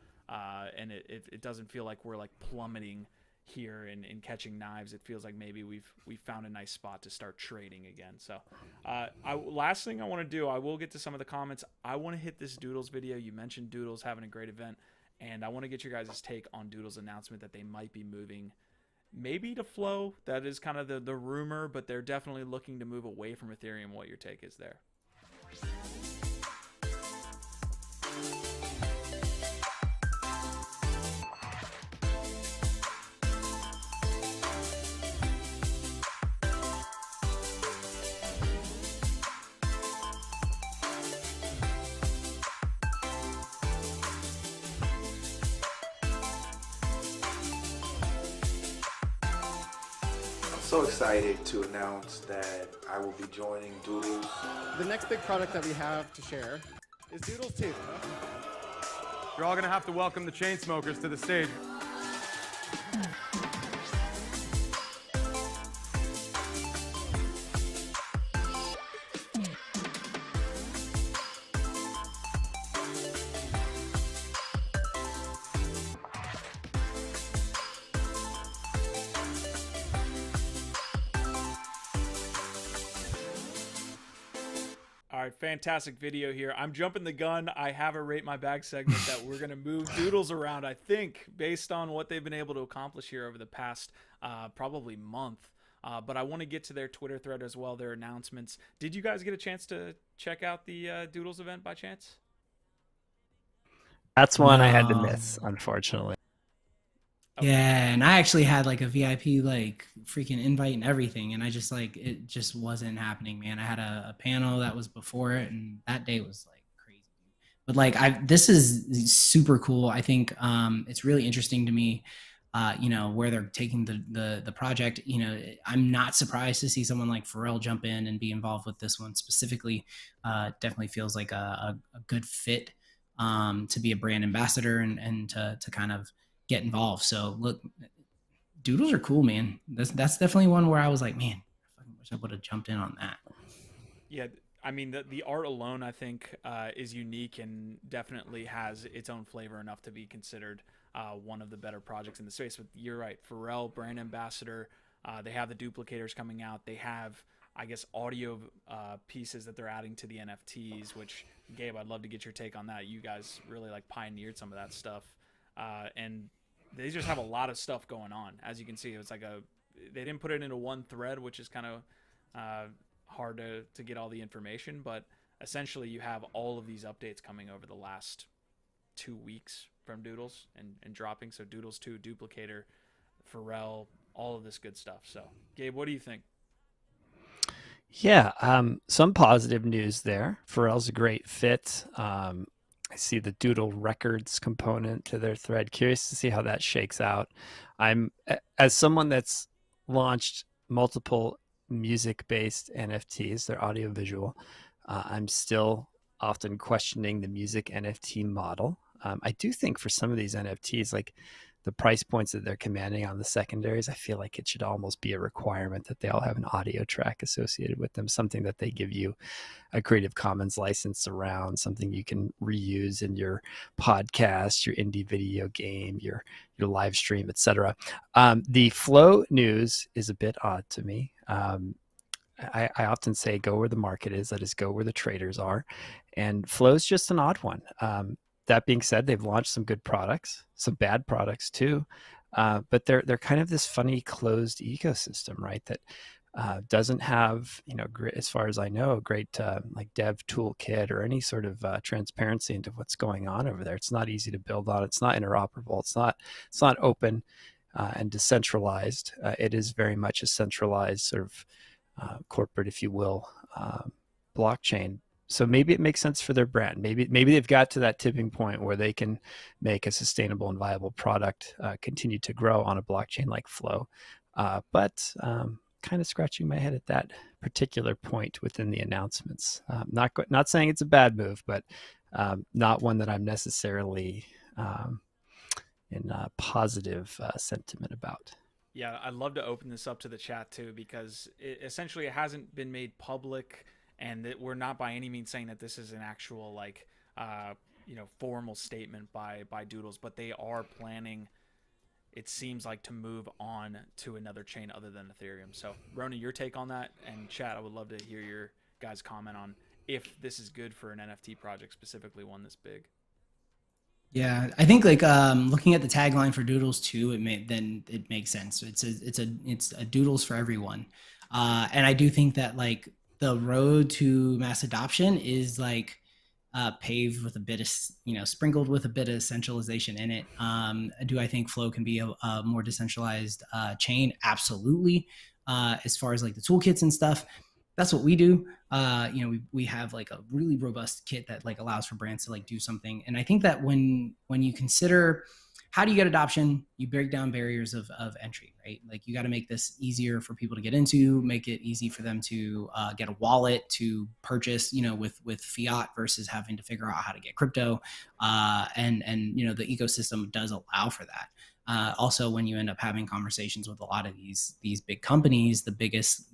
B: And it doesn't feel like we're like plummeting here and catching knives. It feels like maybe we've found a nice spot to start trading again. So last thing I want to do, I will get to some of the comments. I want to hit this Doodles video. You mentioned Doodles having a great event, and I want to get your guys' take on Doodles' announcement that they might be moving maybe to Flow. That is kind of the rumor, but they're definitely looking to move away from Ethereum. What your take is there?
E: So excited to announce that I will be joining Doodles.
F: The next big product that we have to share is Doodles 2.
G: You're all going to have to welcome the Chainsmokers to the stage.
B: right, fantastic video here. I'm jumping the gun. I have a Rate My Bag segment that we're going to move Doodles around, I think, based on what they've been able to accomplish here over the past probably month. But I want to get to their Twitter thread as well, their announcements. Did you guys get a chance to check out the Doodles event by chance?
D: That's one I had to miss, unfortunately.
B: Okay.
C: Yeah, and I actually had like a VIP like freaking invite and everything, and I just like it just wasn't happening, man. I had a panel that was before it, and that day was like crazy. But like this is super cool. I think it's really interesting to me, where they're taking the project. I'm not surprised to see someone like Pharrell jump in and be involved with this one specifically. Definitely feels like a good fit to be a brand ambassador and to kind of get involved. So look, Doodles are cool, man. That's definitely one where I was like, man, I wish I would have jumped in on that.
B: Yeah, I mean, the art alone, I think, is unique and definitely has its own flavor enough to be considered one of the better projects in the space. But you're right, Pharrell, brand ambassador. They have the duplicators coming out. They have, I guess, audio pieces that they're adding to the NFTs, which, Gabe, I'd love to get your take on that. You guys really like pioneered some of that stuff. And they just have a lot of stuff going on. As you can see, it's like they didn't put it into one thread, which is kind of hard to get all the information, but essentially you have all of these updates coming over the last 2 weeks from Doodles and dropping. So Doodles 2, Duplicator, Pharrell, all of this good stuff. So Gabe, what do you think?
D: Yeah, some positive news there. Pharrell's a great fit. I see the Doodle Records component to their thread. Curious to see how that shakes out. As someone that's launched multiple music-based NFTs, they're audiovisual, I'm still often questioning the music NFT model. I do think for some of these NFTs, like the price points that they're commanding on the secondaries, I feel like it should almost be a requirement that they all have an audio track associated with them, something that they give you a Creative Commons license around, something you can reuse in your podcast, your indie video game, your live stream, etc. The flow news is a bit odd to me. I often say go where the market is, that is go where the traders are. And flow's just an odd one. That being said, they've launched some good products, some bad products too, but they're kind of this funny closed ecosystem, right? That doesn't have, as far as I know, a great like dev toolkit or any sort of transparency into what's going on over there. It's not easy to build on. It's not interoperable. It's not open and decentralized. It is very much a centralized sort of corporate, if you will, blockchain. So maybe it makes sense for their brand. Maybe they've got to that tipping point where they can make a sustainable and viable product continue to grow on a blockchain like Flow. But kind of scratching my head at that particular point within the announcements. Not saying it's a bad move, but not one that I'm necessarily in a positive sentiment about.
B: Yeah, I'd love to open this up to the chat too, because essentially it hasn't been made public. And that we're not by any means saying that this is an actual formal statement by Doodles, but they are planning, it seems like, to move on to another chain other than Ethereum. So Ronin, your take on that, and chat, I would love to hear your guys' comment on if this is good for an NFT project, specifically one this big.
C: Yeah, I think looking at the tagline for Doodles 2, it makes sense. It's a Doodles for everyone, and I do think that the road to mass adoption is paved with a bit of, sprinkled with a bit of centralization in it. Do I think Flow can be a more decentralized chain? Absolutely. As far as the toolkits and stuff, that's what we do. We have a really robust kit that allows for brands to do something. And I think that when you consider how do you get adoption, you break down barriers of entry, right? You got to make this easier for people to get into, make it easy for them to get a wallet to purchase, with fiat versus having to figure out how to get crypto. And the ecosystem does allow for that. Also, when you end up having conversations with a lot of these big companies, the biggest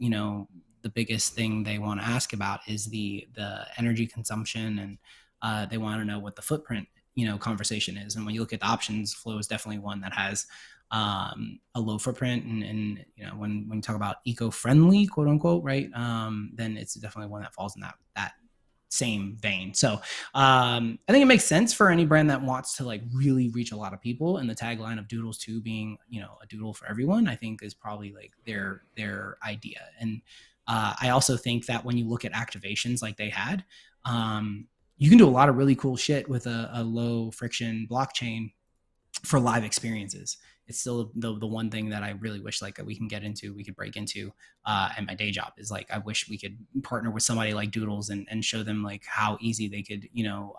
C: thing they want to ask about is the energy consumption, and they want to know what the footprint conversation is. And when you look at the options, Flow is definitely one that has a low footprint, and when you talk about eco-friendly, quote unquote, right, then it's definitely one that falls in that same vein. So I think it makes sense for any brand that wants to like really reach a lot of people, and the tagline of Doodles 2 being, you know, a doodle for everyone, I think is probably like their idea. And I also think that when you look at activations like they had, you can do a lot of really cool shit with a low friction blockchain for live experiences. It's still the one thing that I really wish like we could break into at my day job, is like I wish we could partner with somebody like Doodles and show them like how easy they could, you know,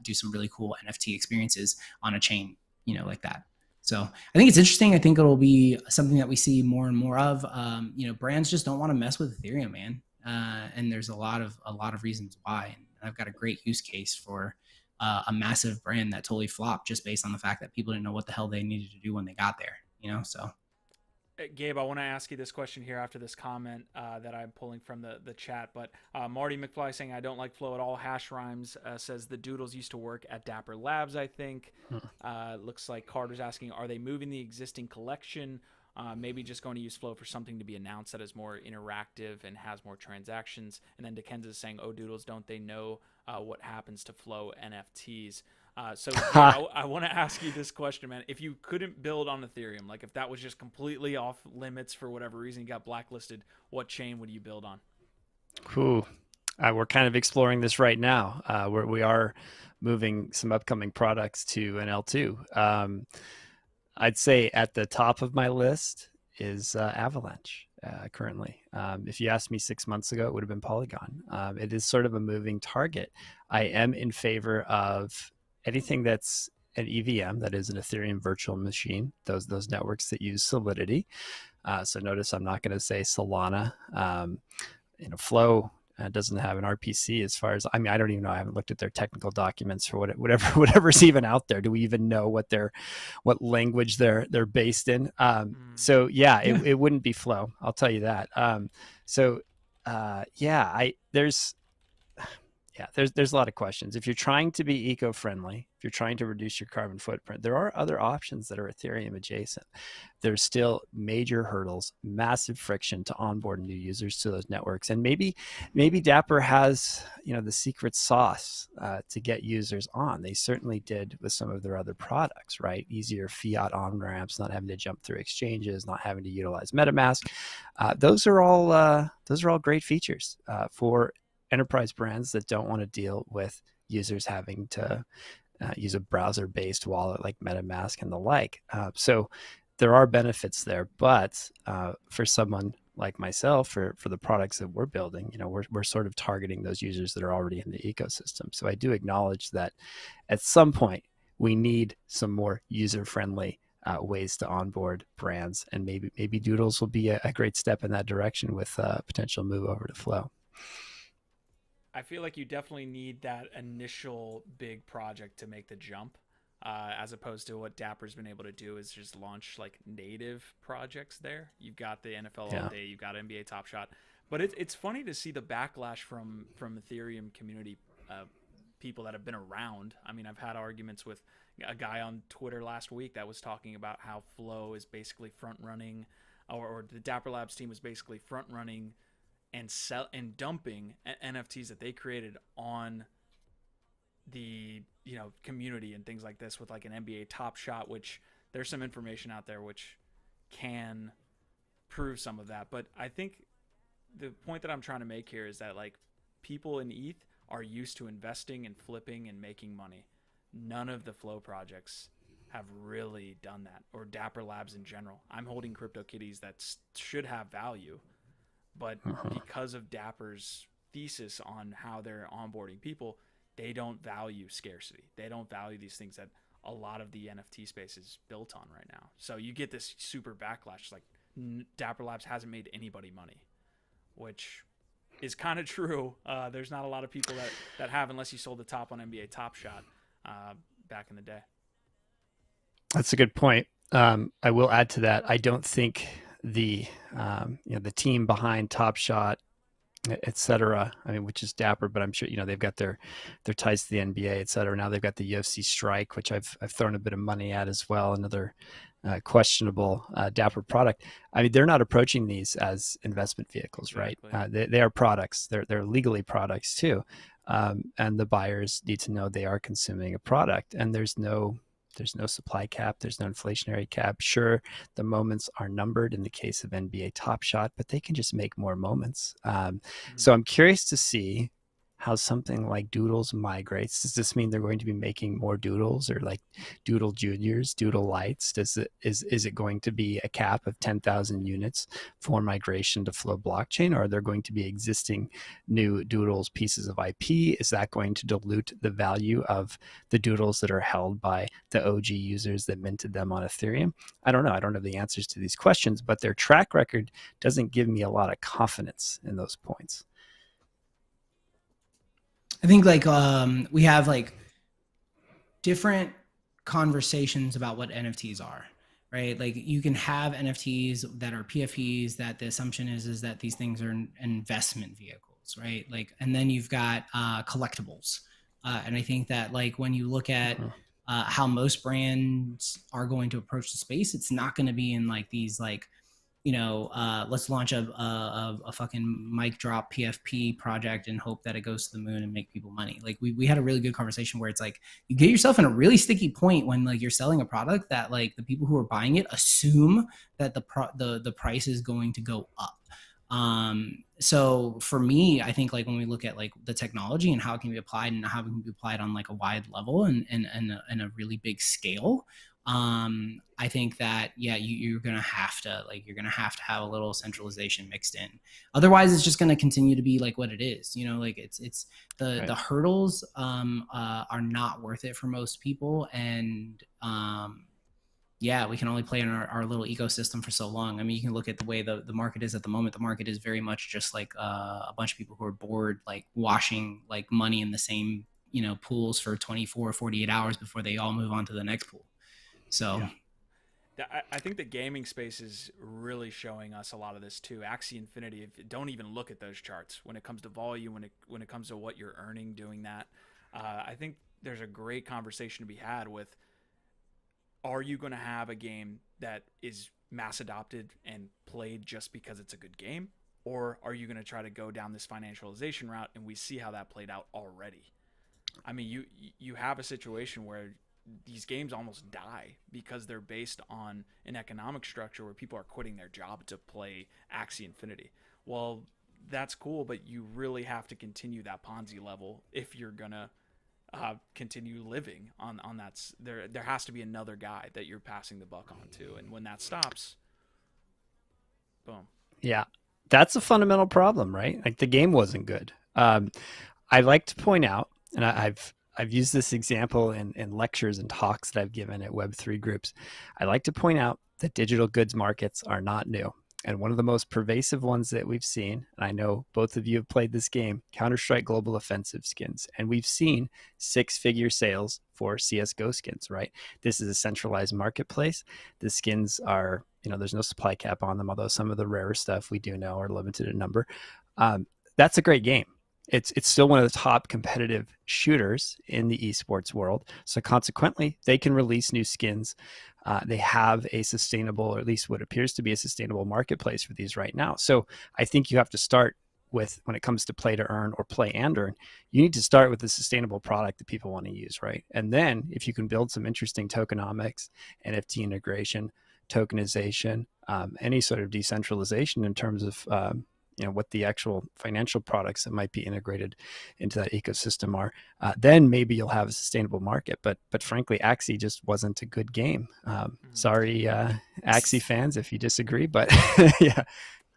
C: do some really cool NFT experiences on a chain, you know, like that. So I think it's interesting. I think it'll be something that we see more and more of. You know, brands just don't want to mess with Ethereum, man. And there's a lot of reasons why. And I've got a great use case for a massive brand that totally flopped just based on the fact that people didn't know what the hell they needed to do when they got there, you know? So
B: Gabe, I want to ask you this question here after this comment that I'm pulling from the chat, but Marty McFly saying, I don't like flow at all. Hash Rhymes says the Doodles used to work at Dapper Labs, I think. Looks like Carter's asking, are they moving the existing collection? Maybe just going to use flow for something to be announced that is more interactive and has more transactions. And then Degens is saying, oh, Doodles, don't they know what happens to flow NFTs? So yeah, I want to ask you this question, man. If you couldn't build on Ethereum, like if that was just completely off limits for whatever reason, you got blacklisted, what chain would you build on?
D: Cool. We're kind of exploring this right now. We are moving some upcoming products to NL2. I'd say at the top of my list is Avalanche currently. If you asked me 6 months ago, it would have been Polygon. It is sort of a moving target. I am in favor of anything that's an EVM, that is an Ethereum virtual machine, those networks that use Solidity. So notice I'm not going to say Solana. You know, Flow doesn't have an RPC as far as, I mean, I don't even know. I haven't looked at their technical documents for whatever's even out there. Do we even know what language they're based in? So yeah, it wouldn't be Flow. I'll tell you that. There's a lot of questions. If you're trying to be eco-friendly, if you're trying to reduce your carbon footprint, there are other options that are Ethereum adjacent. There's still major hurdles, massive friction to onboard new users to those networks. And maybe Dapper has, you know, the secret sauce to get users on. They certainly did with some of their other products, right? Easier fiat on-ramps, not having to jump through exchanges, not having to utilize MetaMask. Those are all great features for enterprise brands that don't want to deal with users having to use a browser-based wallet like MetaMask and the like. So there are benefits there, but for someone like myself, for the products that we're building, you know, we're sort of targeting those users that are already in the ecosystem. So I do acknowledge that at some point we need some more user-friendly ways to onboard brands, and maybe Doodles will be a great step in that direction with a potential move over to Flow.
B: I feel like you definitely need that initial big project to make the jump, as opposed to what Dapper's been able to do is just launch like native projects there. You've got the NFL All Day, you've got NBA Top Shot, but it's funny to see the backlash from Ethereum community people that have been around. I mean, I've had arguments with a guy on Twitter last week that was talking about how Flow is basically front running, or the Dapper Labs team was basically front running and dumping NFTs that they created on the, you know, community and things like this with like an NBA Top Shot, which there's some information out there which can prove some of that. But I think the point that I'm trying to make here is that like people in ETH are used to investing and flipping and making money. None of the Flow projects have really done that, or Dapper Labs in general. I'm holding CryptoKitties that should have value, but because of Dapper's thesis on how they're onboarding people, they don't value scarcity. They don't value these things that a lot of the NFT space is built on right now. So you get this super backlash, like Dapper Labs hasn't made anybody money, which is kind of true. There's not a lot of people that have, unless you sold the top on NBA Top Shot back in the day.
D: That's a good point. I will add to that. I don't think the team behind Top Shot, et cetera, I mean, which is Dapper, but I'm sure, you know, they've got their ties to the NBA, et cetera. Now they've got the UFC Strike, which I've thrown a bit of money at as well. Another questionable Dapper product. I mean, they're not approaching these as investment vehicles, right?
B: Exactly.
D: They are products. They're legally products too. and the buyers need to know they are consuming a product, and there's no supply cap, there's no inflationary cap. Sure, the moments are numbered in the case of NBA Top Shot, but they can just make more moments. So I'm curious to see how something like Doodles migrates. Does this mean they're going to be making more Doodles, or like Doodle Juniors, Doodle Lights? Is it going to be a cap of 10,000 units for migration to Flow blockchain, or are there going to be existing new Doodles pieces of IP? Is that going to dilute the value of the Doodles that are held by the OG users that minted them on Ethereum? I don't know. I don't have the answers to these questions, but their track record doesn't give me a lot of confidence in those points.
C: I think like we have like different conversations about what NFTs are, right? Like you can have NFTs that are PFPs that the assumption is that these things are investment vehicles, right? Like, and then you've got collectibles. And I think that like when you look at how most brands are going to approach the space, it's not going to be in like these like, you know, let's launch a fucking mic drop PFP project and hope that it goes to the moon and make people money. Like we had a really good conversation where it's like you get yourself in a really sticky point when like you're selling a product that like the people who are buying it assume that the price is going to go up. So for me, I think like when we look at like the technology and how it can be applied and how it can be applied on like a wide level and a really big scale, I think that, yeah, you're going to have to have a little centralization mixed in. Otherwise it's just going to continue to be like what it is, you know, like it's the hurdles, are not worth it for most people. And, yeah, we can only play in our little ecosystem for so long. I mean, you can look at the way the market is at the moment. The market is very much just like a bunch of people who are bored, like washing like money in the same, you know, pools for 24, 48 hours before they all move on to the next pool. So
B: yeah. I think the gaming space is really showing us a lot of this too. Axie Infinity, don't even look at those charts when it comes to volume, when it comes to what you're earning doing that. I think there's a great conversation to be had with, are you going to have a game that is mass adopted and played just because it's a good game? Or are you going to try to go down this financialization route? And we see how that played out already. I mean, you have a situation where these games almost die because they're based on an economic structure where people are quitting their job to play Axie Infinity. Well, that's cool, but you really have to continue that Ponzi level if you're going to continue living on that. There has to be another guy that you're passing the buck on to, and when that stops, boom.
D: Yeah, that's a fundamental problem, right? Like the game wasn't good. I like to point out, and I've used this example in lectures and talks that I've given at Web3 groups. I like to point out that digital goods markets are not new. And one of the most pervasive ones that we've seen, and I know both of you have played this game, Counter-Strike Global Offensive skins. And we've seen 6-figure sales for CSGO skins, right? This is a centralized marketplace. The skins are, you know, there's no supply cap on them, although some of the rarer stuff we do know are limited in number. That's a great game. It's still one of the top competitive shooters in the esports world. So consequently, they can release new skins. They have a sustainable, or at least what appears to be a sustainable marketplace for these right now. So I think you have to start with, when it comes to play to earn or play and earn, you need to start with a sustainable product that people want to use, right? And then if you can build some interesting tokenomics, NFT integration, tokenization, any sort of decentralization in terms of you know, what the actual financial products that might be integrated into that ecosystem are, then maybe you'll have a sustainable market. But frankly, Axie just wasn't a good game. Sorry, Axie fans, if you disagree, but yeah,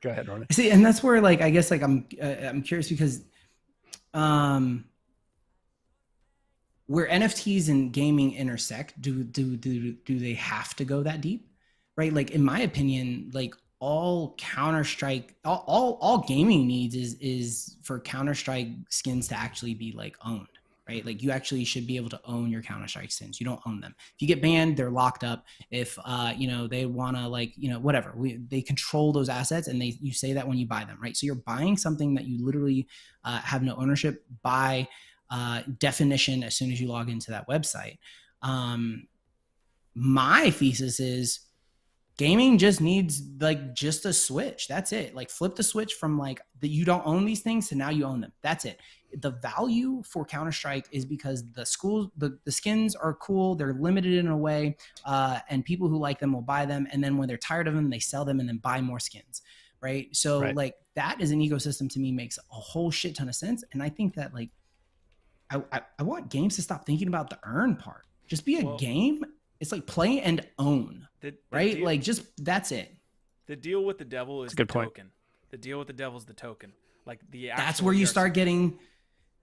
D: go ahead, Ronin.
C: See, and that's where like I guess like I'm curious because where NFTs and gaming intersect, do they have to go that deep, right? Like in my opinion, like all Counter-Strike, all gaming needs is for Counter-Strike skins to actually be like owned, right? Like you actually should be able to own your Counter-Strike skins. You don't own them. If you get banned, they're locked up. If you know, they want to like, you know, whatever, they control those assets, and you say that when you buy them, right? So you're buying something that you literally have no ownership by definition as soon as you log into that website. My thesis is gaming just needs like just a switch. That's it. Like flip the switch from like that you don't own these things to now you own them. That's it. the value for Counter-Strike is because the skins are cool, they're limited in a way, and people who like them will buy them, and then when they're tired of them, they sell them and then buy more skins, right? So like that is an ecosystem to me makes a whole shit ton of sense. And I think that like I want games to stop thinking about the earn part. Just be a game. It's like play and own, right? Like just that's it.
B: The deal with the devil is
D: a good
B: the
D: point.
B: token. The deal with the devil is the token. Like
C: that's where you start getting.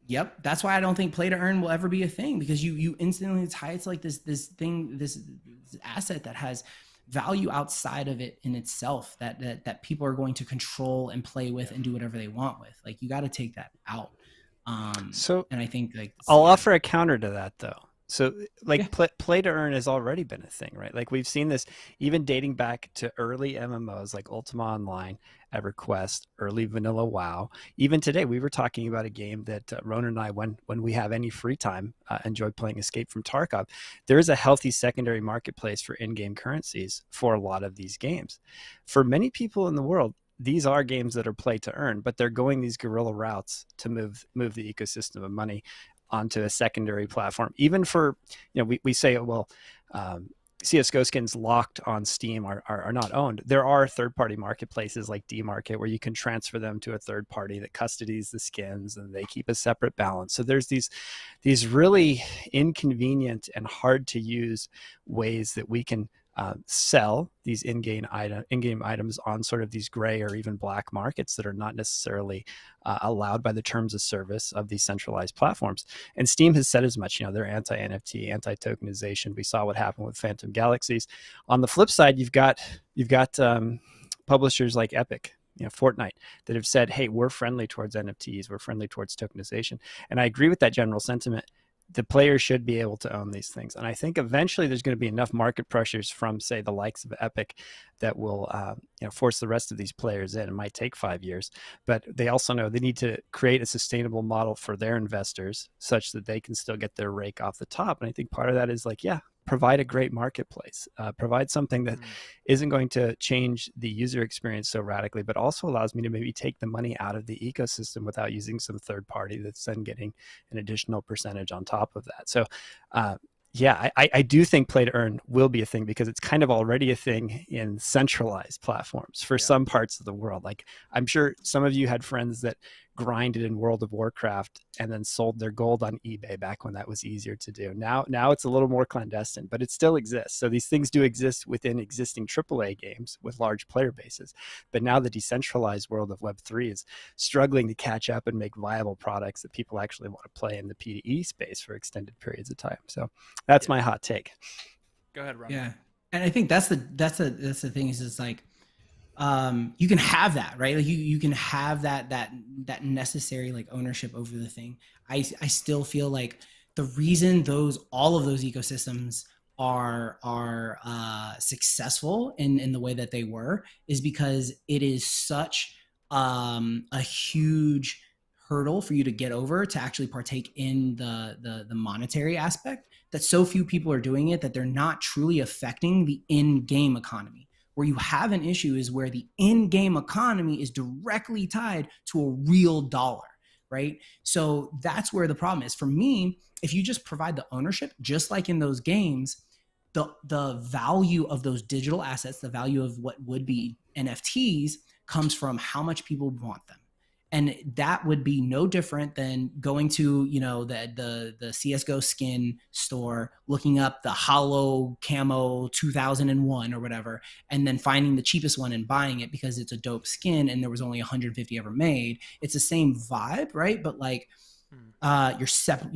C: Yep, that's why I don't think play to earn will ever be a thing, because you instantly tie it to like this asset that has value outside of it in itself that people are going to control and play with and do whatever they want with. Like you got to take that out. And I think like
D: I'll offer a counter to that though. So like play to earn has already been a thing, right? Like we've seen this even dating back to early MMOs like Ultima Online, EverQuest, early vanilla WoW. Even today, we were talking about a game that Ronin and I, when we have any free time, enjoy playing Escape from Tarkov. There is a healthy secondary marketplace for in-game currencies for a lot of these games. For many people in the world, these are games that are play to earn, but they're going these guerrilla routes to move the ecosystem of money onto a secondary platform. Even for, we say, well, CSGO skins locked on Steam are not owned. There are third-party marketplaces like DMarket where you can transfer them to a third party that custodies the skins and they keep a separate balance. So there's these really inconvenient and hard to use ways that we can sell these in-game items on sort of these gray or even black markets that are not necessarily allowed by the terms of service of these centralized platforms. And Steam has said as much. They're anti-NFT, anti-tokenization. We saw what happened with Phantom Galaxies. On the flip side, you've got publishers like Epic, Fortnite, that have said, hey, we're friendly towards NFTs, we're friendly towards tokenization. And I agree with that general sentiment. The players should be able to own these things. And I think eventually there's going to be enough market pressures from, say, the likes of Epic that will force the rest of these players in. It might take 5 years, but they also know they need to create a sustainable model for their investors such that they can still get their rake off the top. And I think part of that is like, provide a great marketplace, provide something that isn't going to change the user experience so radically, but also allows me to maybe take the money out of the ecosystem without using some third party that's then getting an additional percentage on top of that. So I do think play to earn will be a thing because it's kind of already a thing in centralized platforms for some parts of the world. Like I'm sure some of you had friends that grinded in World of Warcraft and then sold their gold on eBay back when that was easier to do. Now it's a little more clandestine, but it still exists. So these things do exist within existing AAA games with large player bases. But now the decentralized world of Web3 is struggling to catch up and make viable products that people actually want to play in the P2E space for extended periods of time. So that's my hot take.
B: Go ahead, Ron.
C: Yeah. And I think that's the thing is it's like, you can have that, right? Like you can have that necessary like ownership over the thing. I still feel like the reason all of those ecosystems are successful in the way that they were is because it is such a huge hurdle for you to get over to actually partake in the monetary aspect, that so few people are doing it that they're not truly affecting the in-game economy. Where you have an issue is where the in-game economy is directly tied to a real dollar, right? So that's where the problem is. For me, if you just provide the ownership, just like in those games, the value of those digital assets, the value of what would be NFTs comes from how much people want them. And that would be no different than going to, the CSGO skin store, looking up the hollow camo 2001 or whatever, and then finding the cheapest one and buying it because it's a dope skin and there was only 150 ever made. It's the same vibe, right? But like, you're separate.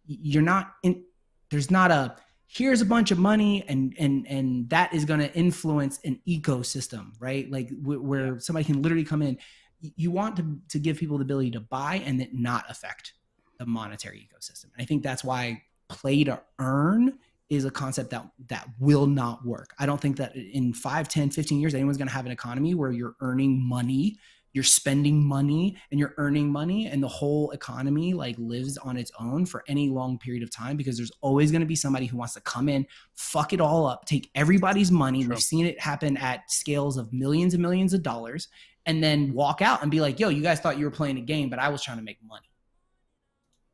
C: You're not in. There's not a here's a bunch of money and that is going to influence an ecosystem, right? Like where somebody can literally come in. You want to give people the ability to buy and then not affect the monetary ecosystem. And I think that's why play to earn is a concept that will not work. I don't think that in 5, 10, 15 years, anyone's going to have an economy where you're earning money, you're spending money and you're earning money, and the whole economy like lives on its own for any long period of time, because there's always going to be somebody who wants to come in, fuck it all up, take everybody's money. We've seen it happen at scales of millions and millions of dollars, and then walk out and be like, yo, you guys thought you were playing a game, but I was trying to make money.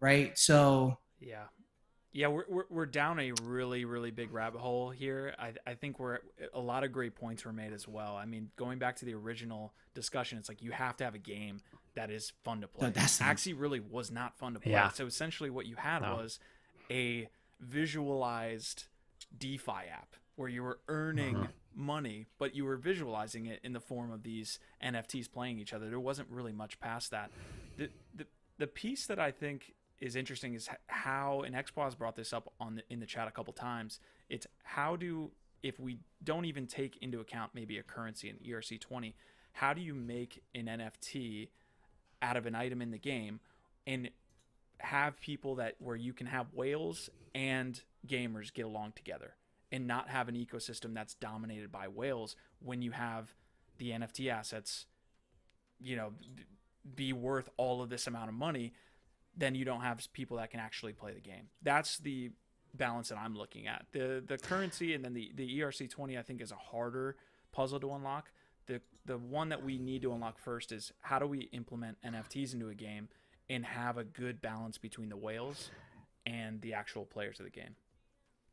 C: right? So
B: Yeah, we're down a really big rabbit hole here. I think a lot of great points were made as well. I mean, going back to the original discussion, it's like you have to have a game that is fun to play. Axie really was not fun to play.
D: Yeah.
B: So essentially what you had was a visualized DeFi app where you were earning money, but you were visualizing it in the form of these NFTs playing each other. There wasn't really much past that. The piece that I think is interesting is how, and Expo has brought this up in the chat a couple times, it's if we don't even take into account maybe a currency in ERC20, how do you make an NFT out of an item in the game and have people where you can have whales and gamers get along together and not have an ecosystem that's dominated by whales when you have the NFT assets, be worth all of this amount of money, then you don't have people that can actually play the game. That's the balance that I'm looking at. The currency and then the ERC20 I think is a harder puzzle to unlock. The one that we need to unlock first is how do we implement NFTs into a game and have a good balance between the whales and the actual players of the game.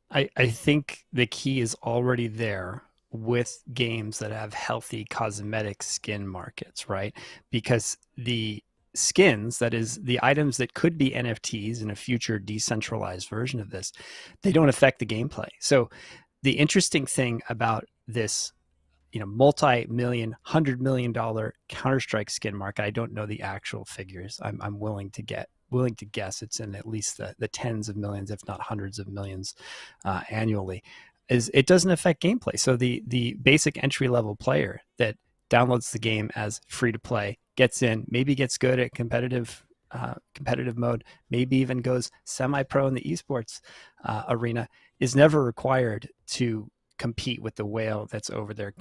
D: I think the key is already there with games that have healthy cosmetic skin markets, right? Because the skins, that is the items that could be NFTs in a future decentralized version of this, they don't affect the gameplay. So the interesting thing about this, multi-million, $100 million Counter-Strike skin market, I don't know the actual figures. I'm willing to guess it's in at least the tens of millions, if not hundreds of millions annually. It doesn't affect gameplay. So the basic entry-level player that downloads the game as free to play, gets in, maybe gets good at competitive mode, maybe even goes semi-pro in the esports arena, is never required to compete with the whale that's over there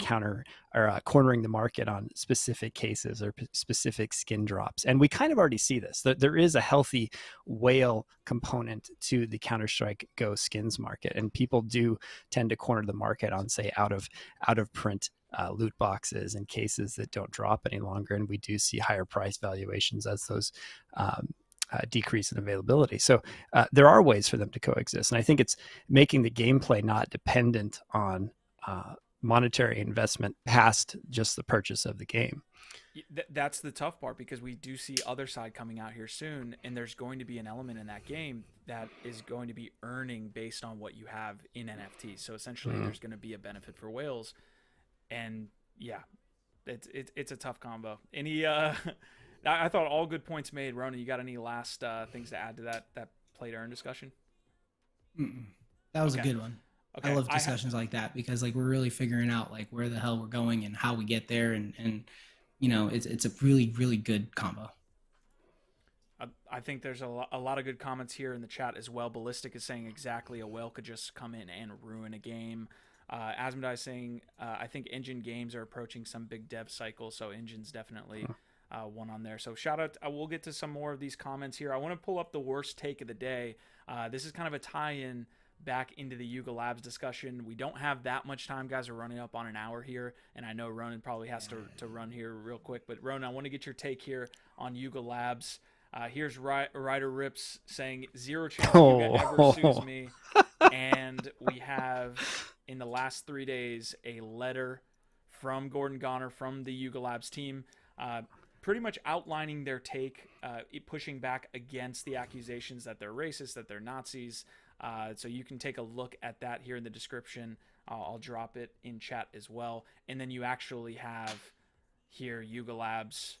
D: cornering the market on specific cases or specific skin drops. And we kind of already see this, that there is a healthy whale component to the Counter-Strike Go skins market, and people do tend to corner the market on, say, out of print loot boxes and cases that don't drop any longer, and we do see higher price valuations as those decrease in availability. So there are ways for them to coexist, and I think it's making the gameplay not dependent on monetary investment past just the purchase of the game.
B: That's the tough part, because we do see Otherside coming out here soon, and there's going to be an element in that game that is going to be earning based on what you have in NFTs. So essentially there's going to be a benefit for whales. And yeah, it's a tough combo. I thought all good points made. Ronin, you got any last things to add to that play to earn discussion?
C: That was a good one. Okay. I love discussions like that, because we're really figuring out where the hell we're going and how we get there, and it's a really good combo.
B: I think there's a lot of good comments here in the chat as well. Ballistic is saying exactly, a whale could just come in and ruin a game. Asmodai is saying, I think Engine games are approaching some big dev cycle, so Engine's definitely one on there. So shout out. We'll get to some more of these comments here. I want to pull up the worst take of the day. This is kind of a tie-in back into the Yuga Labs discussion. We don't have that much time, guys. We're running up on an hour here, and I know Ronin probably has to run here real quick. But Ronin, I want to get your take here on Yuga Labs. Here's Ryder Rips saying, 0 chance Yuga ever sues me. And we have, in the last 3 days, a letter from Gordon Goner from the Yuga Labs team, pretty much outlining their take, pushing back against the accusations that they're racist, that they're Nazis. So you can take a look at that here in the description. I'll drop it in chat as well. And then you actually have here Yuga Labs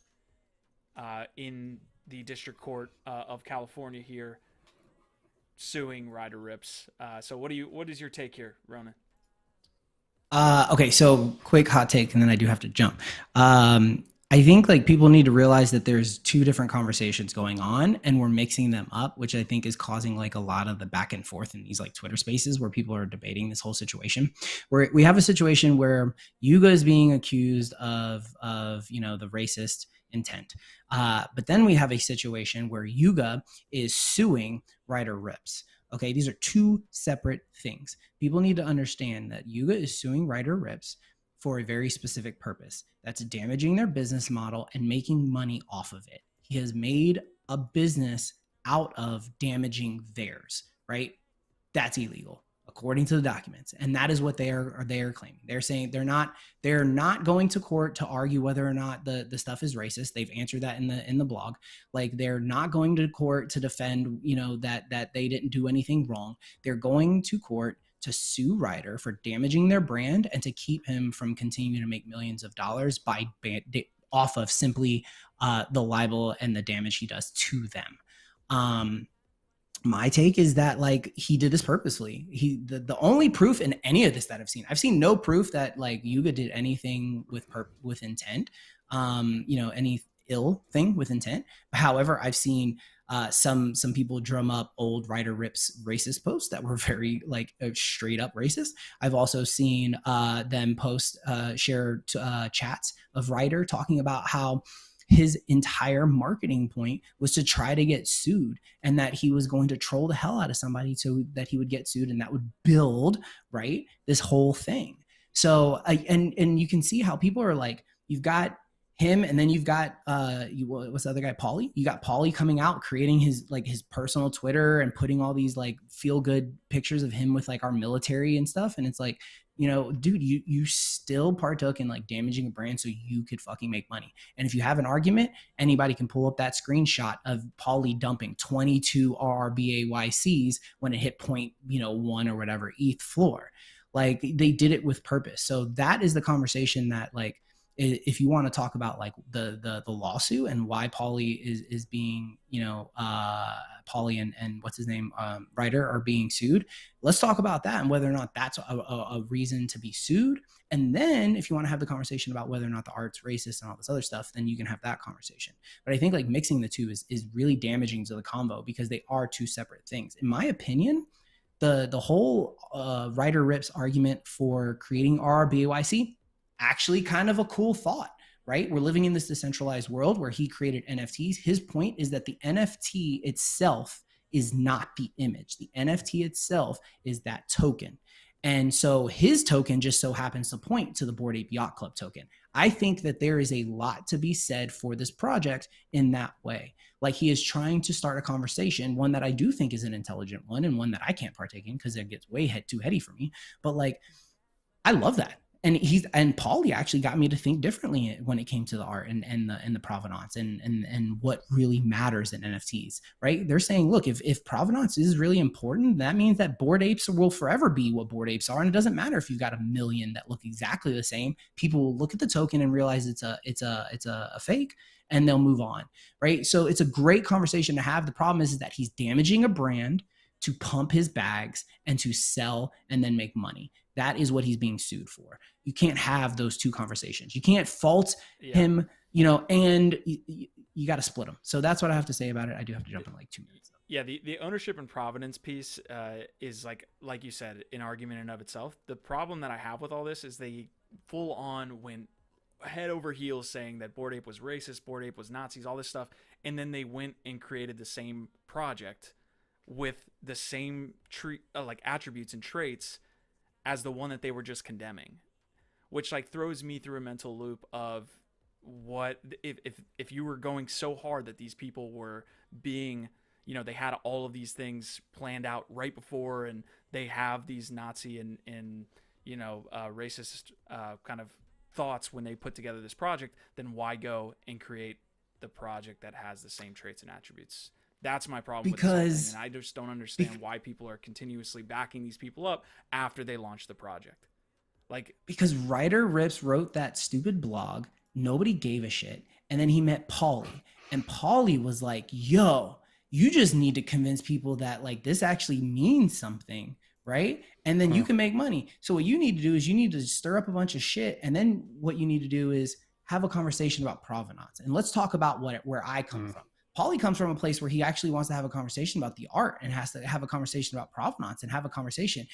B: in the District Court of California here suing Ryder Rips. So what is your take here, Ronin?
C: Okay, so quick hot take, and then I do have to jump. I think people need to realize that there's two different conversations going on, and we're mixing them up, which I think is causing a lot of the back and forth in these Twitter spaces where people are debating this whole situation. Where we have a situation where Yuga is being accused of the racist intent, but then we have a situation where Yuga is suing Ryder Rips. Okay, these are two separate things. People need to understand that Yuga is suing Ryder Rips for a very specific purpose. That's damaging their business model and making money off of it. He has made a business out of damaging theirs, right? That's illegal according to the documents, and that is what they are claiming. They're saying they're not going to court to argue whether or not the stuff is racist. They've answered that in the blog. Like, they're not going to court to defend, you know, that they didn't do anything wrong. They're going to court to sue Ryder for damaging their brand and to keep him from continuing to make millions of dollars off of simply the libel and the damage he does to them. My take is that, like, he did this purposefully. The only proof in any of this that I've seen no proof that, like, Yuga did anything with intent, you know, any ill thing with intent. However, I've seen some people drum up old Ryder Rip's racist posts that were very, like, straight up racist. I've also seen them share chats of Ryder talking about how his entire marketing point was to try to get sued, and that he was going to troll the hell out of somebody so that he would get sued, and that would build, right, this whole thing. So and you can see how people are like, you've got him, and then you've got what's the other guy, Pauly? You got Pauly coming out, creating his personal Twitter and putting all these, like, feel good pictures of him with, like, our military and stuff. And it's like, you know, dude, you still partook in, like, damaging a brand so you could fucking make money. And if you have an argument, anybody can pull up that screenshot of Pauly dumping 22 RBAYCs when it hit 0.1 or whatever ETH floor. Like, they did it with purpose. So that is the conversation that, like, if you want to talk about, like, the lawsuit and why Pauly is being, you know, Pauly and what's his name, Ryder, are being sued, let's talk about that and whether or not that's a reason to be sued. And then if you want to have the conversation about whether or not the art's racist and all this other stuff, then you can have that conversation. But I think, like, mixing the two is really damaging to the convo, because they are two separate things. In my opinion, the whole Ryder Rip's argument for creating RBAYC, actually kind of a cool thought, right? We're living in this decentralized world where he created NFTs. His point is that the NFT itself is not the image. The NFT itself is that token. And so his token just so happens to point to the Bored Ape Yacht Club token. I think that there is a lot to be said for this project in that way. Like, he is trying to start a conversation, one that I do think is an intelligent one, and one that I can't partake in because it gets way too heady for me. But, like, I love that. And Pauly actually got me to think differently when it came to the art and the provenance and what really matters in NFTs, right? They're saying, look, if provenance is really important, that means that Bored Apes will forever be what Bored Apes are, and it doesn't matter if you've got a million that look exactly the same. People will look at the token and realize it's a fake, and they'll move on, right? So it's a great conversation to have. The problem is that he's damaging a brand to pump his bags and to sell and then make money. That is what he's being sued for. You can't have those two conversations. You can't fault him, you know, and you got to split them. So that's what I have to say about it. I do have to jump in like 2 minutes.
B: Yeah, the ownership and provenance piece is like you said, an argument in and of itself. The problem that I have with all this is they full on went head over heels saying that Bored Ape was racist, Bored Ape was Nazis, all this stuff, and then they went and created the same project with the same like attributes and traits as the one that they were just condemning, which, like, throws me through a mental loop of what if you were going so hard that these people were being, you know, they had all of these things planned out right before, and they have these Nazi and you know, racist kind of thoughts when they put together this project, then why go and create the project that has the same traits and attributes? That's my problem with this whole thing, and I just don't understand why people are continuously backing these people up after they launch the project. Like,
C: because Ryder Rips wrote that stupid blog, nobody gave a shit, and then he met Pauly, and Pauly was like, yo, you just need to convince people that, like, this actually means something, right? And then you can make money. So what you need to do is you need to stir up a bunch of shit, and then what you need to do is have a conversation about provenance. And let's talk about where I come from. Pauly comes from a place where he actually wants to have a conversation about the art and has to have a conversation about provenance and have a conversation.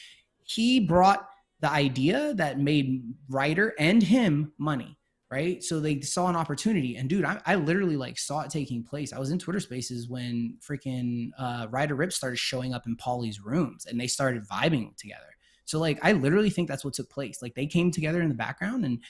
C: He brought the idea that made Ryder and him money, right? So they saw an opportunity. And dude, I literally, like, saw it taking place. I was in Twitter Spaces when freaking Ryder Rip started showing up in Pauly's rooms, and they started vibing together. So, like, I literally think that's what took place. Like, they came together in the background, and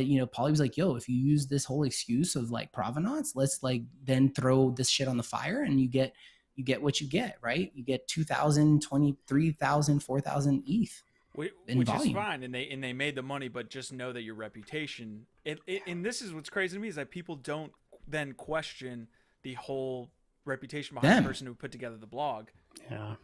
C: you know, Pauly was like, yo, if you use this whole excuse of, like, provenance, let's, like, then throw this shit on the fire, and you get you get what you get, right? You get 2,000, 23,000, 4,000 ETH.
B: Which
C: volume.
B: is fine, and they made the money, but just know that your reputation. And this is what's crazy to me is that people don't then question the whole reputation behind the person who put together the blog.
D: Yeah.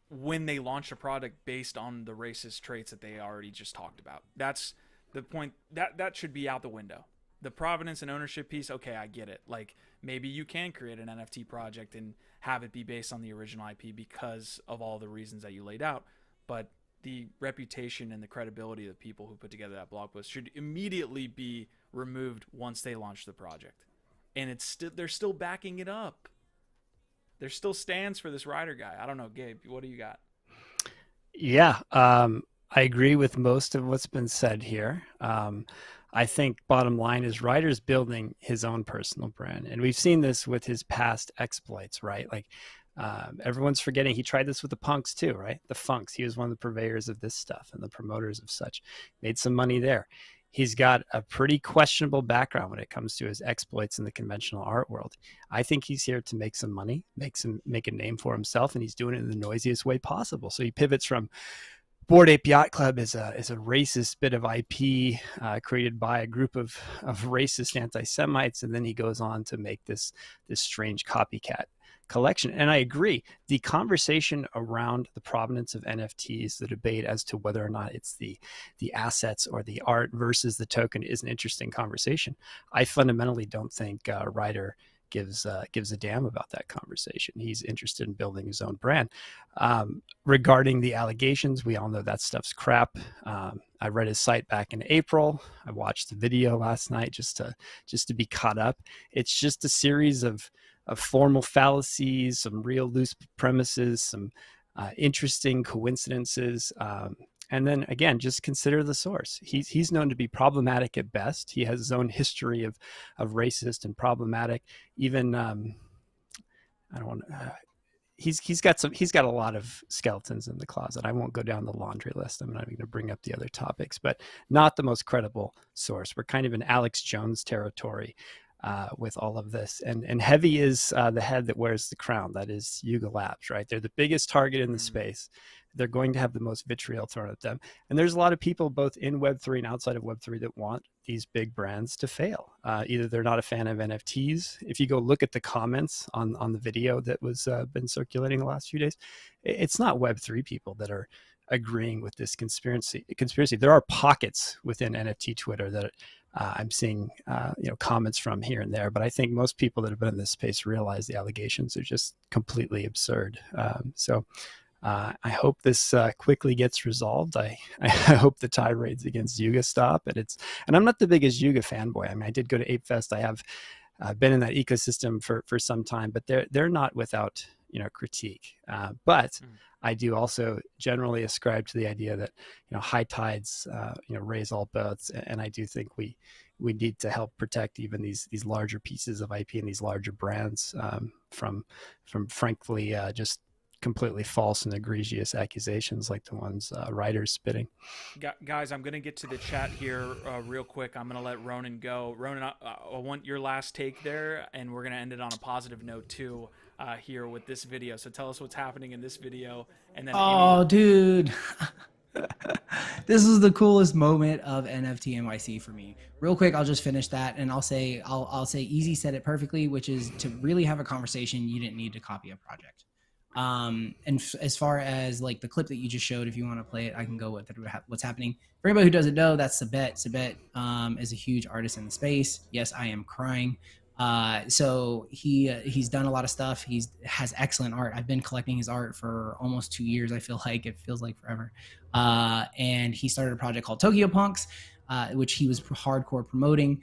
B: When they launch a product based on the racist traits that they already just talked about, that's the point. That should be out the window. The provenance and ownership piece, okay, I get it. Like maybe you can create an NFT project and have it be based on the original IP because of all the reasons that you laid out, but the reputation and the credibility of the people who put together that blog post should immediately be removed once they launch the project. And they're still backing it up. There still stands for this rider guy. I don't know, Gabe, what do you got?
D: Yeah, I agree with most of what's been said here. I think bottom line is Ryder's building his own personal brand. And we've seen this with his past exploits, right? Like everyone's forgetting he tried this with the punks too, right? The funks. He was one of the purveyors of this stuff and the promoters of such. Made some money there. He's got a pretty questionable background when it comes to his exploits in the conventional art world. I think he's here to make some money, make a name for himself, and he's doing it in the noisiest way possible. So he pivots from Bored Ape Yacht Club is a racist bit of IP created by a group of racist anti-Semites, and then he goes on to make this strange copycat collection. And I agree, the conversation around the provenance of NFTs, the debate as to whether or not it's the assets or the art versus the token is an interesting conversation. I fundamentally don't think Ryder gives a damn about that conversation. He's interested in building his own brand. Regarding the allegations, we all know that stuff's crap. I read his site back in April. I watched the video last night just to be caught up. It's just a series of formal fallacies, some real loose premises, some interesting coincidences. And then again, just consider the source. He's known to be problematic at best. He has his own history of racist and problematic. Even he's got a lot of skeletons in the closet. I won't go down the laundry list. I'm not even going to bring up the other topics, but not the most credible source. We're kind of in Alex Jones territory with all of this. And heavy is the head that wears the crown. That is Yuga Labs, right? They're the biggest target in the space. They're going to have the most vitriol thrown at them. And there's a lot of people both in Web3 and outside of Web3 that want these big brands to fail. Either they're not a fan of NFTs. If you go look at the comments on the video that was been circulating the last few days, it's not Web3 people that are agreeing with this conspiracy. There are pockets within NFT Twitter that I'm seeing comments from here and there, but I think most people that have been in this space realize the allegations are just completely absurd. I hope this quickly gets resolved. I hope the tirades against Yuga stop. And I'm not the biggest Yuga fanboy. I mean, I did go to Ape Fest. I have been in that ecosystem for some time, but they're not without critique. But I do also generally ascribe to the idea that high tides raise all boats, and I do think we need to help protect even these larger pieces of IP and these larger brands from frankly just completely false and egregious accusations like the ones Ryder's spitting.
B: Guys, I'm going to get to the chat here real quick. I'm going to let Ronin go. Ronin, I want your last take there, and we're going to end it on a positive note too here with this video. So tell us what's happening in this video. And then
C: dude. This was the coolest moment of NFT NYC for me. Real quick, I'll just finish that, and I'll say Easy said it perfectly, which is to really have a conversation, you didn't need to copy a project. And as far as like the clip that you just showed, if you want to play it, I can go with what's happening. For anybody who doesn't know, that's Sabet. Sabet is a huge artist in the space. Yes, I am crying. So he's done a lot of stuff. He has excellent art. I've been collecting his art for almost 2 years. I feel like it feels like forever. And he started a project called Tokyo Punks, which he was hardcore promoting.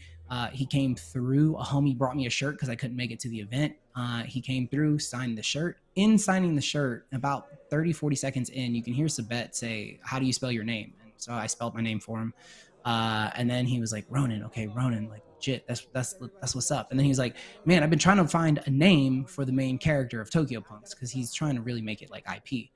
C: He came through. A homie brought me a shirt because I couldn't make it to the event. He came through, signed the shirt. In signing the shirt, about 30, 40 seconds in, you can hear Sabet say, "How do you spell your name?" And so I spelled my name for him. And then he was like, "Ronin, okay, Ronin, like legit, that's what's up." And then he was like, "Man, I've been trying to find a name for the main character of Tokyo Punks because he's trying to really make it like IP."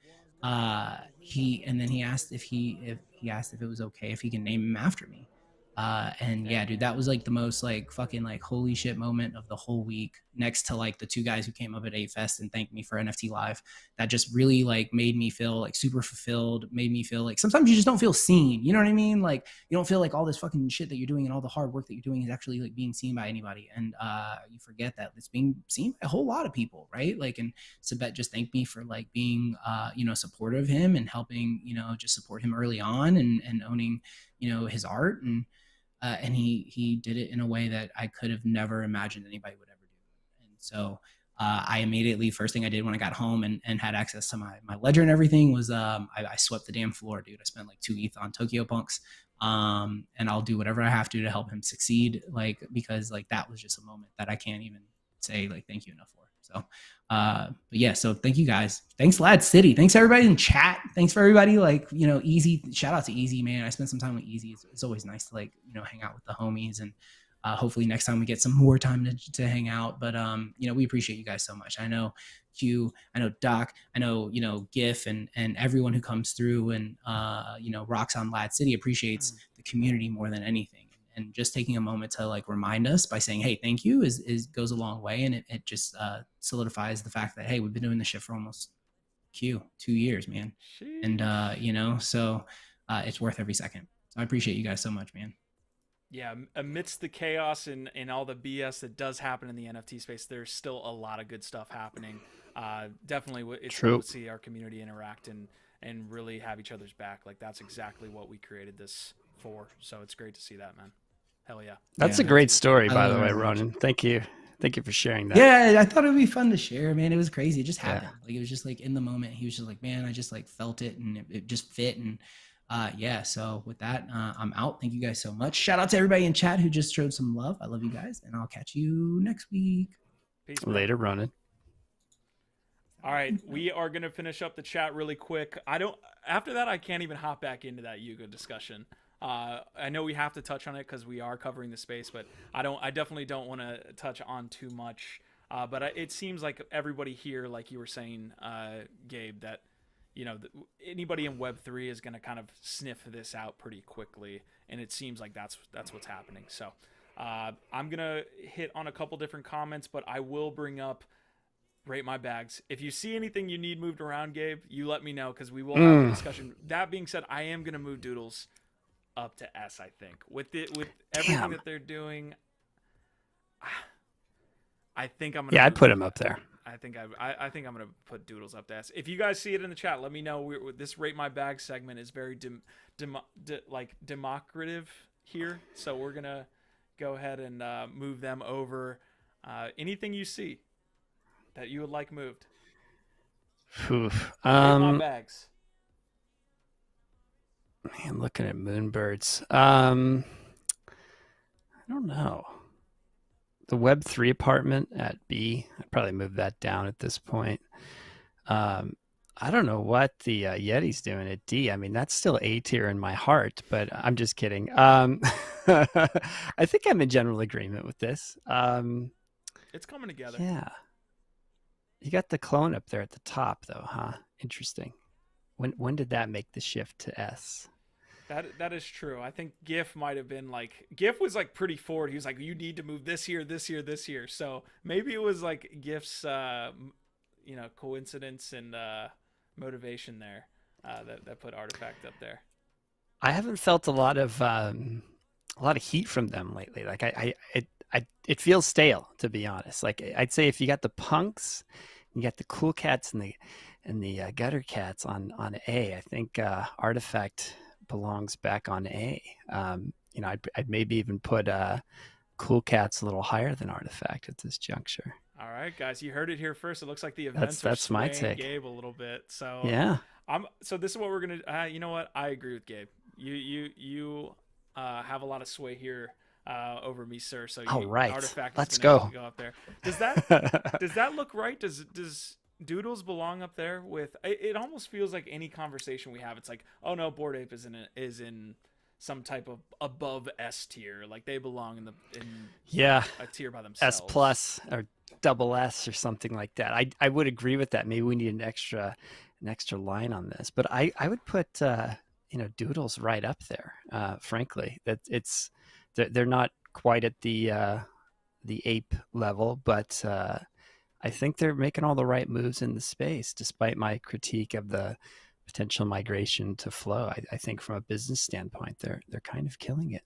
C: He asked if it was okay if he can name him after me. And yeah, dude, that was like the most like fucking like holy shit moment of the whole week, next to like the two guys who came up at Ape Fest and thanked me for NFT Live. That just really like made me feel like super fulfilled, made me feel like sometimes you just don't feel seen. You know what I mean? Like you don't feel like all this fucking shit that you're doing and all the hard work that you're doing is actually like being seen by anybody. And you forget that it's being seen by a whole lot of people, right? Like, and Sabet just thanked me for like being supportive of him and helping, just support him early on and owning, his art. And he did it in a way that I could have never imagined anybody would ever do. And so I immediately, first thing I did when I got home and had access to my ledger and everything was I swept the damn floor, dude. I spent like 2 ETH on Tokyo Punks. And I'll do whatever I have to help him succeed. Like, because like that was just a moment that I can't even say like thank you enough for. So, but yeah, so thank you guys. Thanks LADZ City. Thanks everybody in chat. Thanks for everybody. Like, Easy, shout out to Easy, man. I spent some time with Easy. It's always nice to like, hang out with the homies and, hopefully next time we get some more time to hang out. But, we appreciate you guys so much. I know Q, I know Doc, I know, GIF and everyone who comes through and, rocks on LADZ City appreciates the community more than anything. And just taking a moment to like remind us by saying, hey, thank you is goes a long way. And it just solidifies the fact that, hey, we've been doing this shit for almost 2 years, man. Jeez. And, so it's worth every second. So I appreciate you guys so much, man.
B: Yeah, amidst the chaos and all the BS that does happen in the NFT space, there's still a lot of good stuff happening. Definitely, it's cool to see our community interact and really have each other's back. Like, that's exactly what we created this for. So it's great to see that, man. Hell yeah.
D: That's a great story, by the way, Ronin. Thank you. Thank you for sharing that.
C: Yeah, I thought it'd be fun to share, man. It was crazy. It just happened. Yeah. Like, it was just like in the moment, he was just like, man, I just like felt it and it just fit. And yeah, so with that, I'm out. Thank you guys so much. Shout out to everybody in chat who just showed some love. I love you guys, and I'll catch you next week.
B: Peace,
D: later, Ronin.
B: All right, we are going to finish up the chat really quick. After that, I can't even hop back into that Yuga discussion. I know we have to touch on it because we are covering the space, but I definitely don't want to touch on too much. But it seems like everybody here, like you were saying, Gabe, that anybody in Web3 is going to kind of sniff this out pretty quickly, and it seems like that's what's happening. So I'm gonna hit on a couple different comments, but I will bring up Rate My Bags. If you see anything you need moved around, Gabe, you let me know because we will have a discussion. That being said, I am gonna move Doodles up to S. I think with everything that they're doing, I think I'm gonna.
D: Yeah, I'd put him up there.
B: I think I'm gonna put Doodles up to S. If you guys see it in the chat, let me know. This Rate My Bag segment is very democrative here, so we're gonna go ahead and move them over. Anything you see that you would like moved?
D: Rate
B: My Bags.
D: Man, looking at Moonbirds. I don't know. The Web3 apartment at B, I'd probably move that down at this point. I don't know what the Yeti's doing at D. I mean, that's still A tier in my heart, but I'm just kidding. I think I'm in general agreement with this.
B: It's coming together.
D: Yeah. You got the clone up there at the top, though, huh? Interesting. When did that make the shift to S?
B: That is true. I think GIF might have been like, GIF was like pretty forward. He was like, you need to move this year, this year, this year. So maybe it was like GIF's, coincidence and motivation there that put Artifact up there.
D: I haven't felt a lot of heat from them lately. Like it feels stale, to be honest. Like I'd say if you got the punks, you got the cool cats and the gutter cats on A, I think Artifact belongs back on A. I'd maybe even put Cool Cats a little higher than Artifact at this juncture.
B: All right, guys, you heard it here first. It looks like the events
D: that's
B: are
D: my
B: swaying
D: take.
B: Gabe a little bit. So
D: yeah,
B: so this is what we're gonna. You know what? I agree with Gabe. You have a lot of sway here over me, sir. So
D: all right,
B: Artifact.
D: Let's go
B: up there. Does that look right? Does Doodles belong up there with? It almost feels like any conversation we have, it's like, oh no, Bored Ape is in some type of above S tier, like they belong in a tier by themselves.
D: S plus or double S or something like that. I would agree with that. Maybe we need an extra line on this, but I would put Doodles right up there. Frankly, that they're not quite at the ape level, but I think they're making all the right moves in the space, despite my critique of the potential migration to Flow. I think from a business standpoint, they're kind of killing it.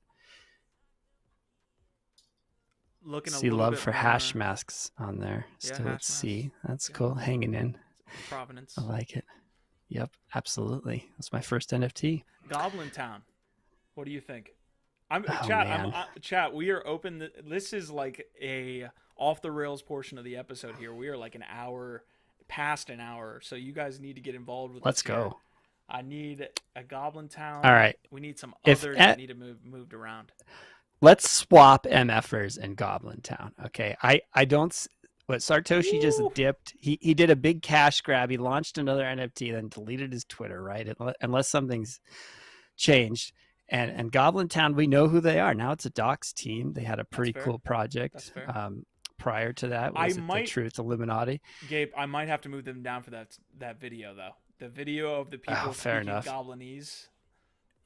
B: Looking
D: See
B: a little
D: love
B: bit
D: for
B: more,
D: hash masks on there.
B: Yeah,
D: Still
B: hash
D: at C.
B: masks.
D: That's
B: Yeah.
D: cool. Hanging in.
B: Provenance.
D: I like it. Yep, absolutely. That's my first NFT.
B: Goblin Town. What do you think?
D: Oh,
B: Chat.
D: man.
B: Chat. We are open. This is like a off the rails portion of the episode here. We are like past an hour, so you guys need to get involved with.
D: Let's
B: us here.
D: go.
B: I need a Goblin Town.
D: All right.
B: We need some others that need to moved around.
D: Let's swap MFers and Goblin Town. Okay. I don't. What Sartoshi just dipped. He did a big cash grab. He launched another NFT, then deleted his Twitter. Right. Unless something's changed. And Goblin Town, we know who they are. Now it's a Docs team. They had a pretty cool project. Prior to that, the Truth Illuminati?
B: Gabe, I might have to move them down for that video though. The video of the people speaking Goblinese.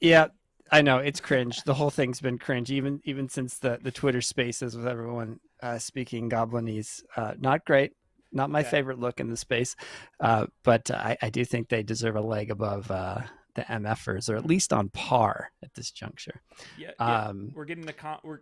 D: Yeah, I know it's cringe. The whole thing's been cringe, even since the Twitter Spaces with everyone speaking Goblinese. Not great. Not my favorite look in the space, but I do think they deserve a leg above the MFers, or at least on par at this juncture.
B: Yeah. We're getting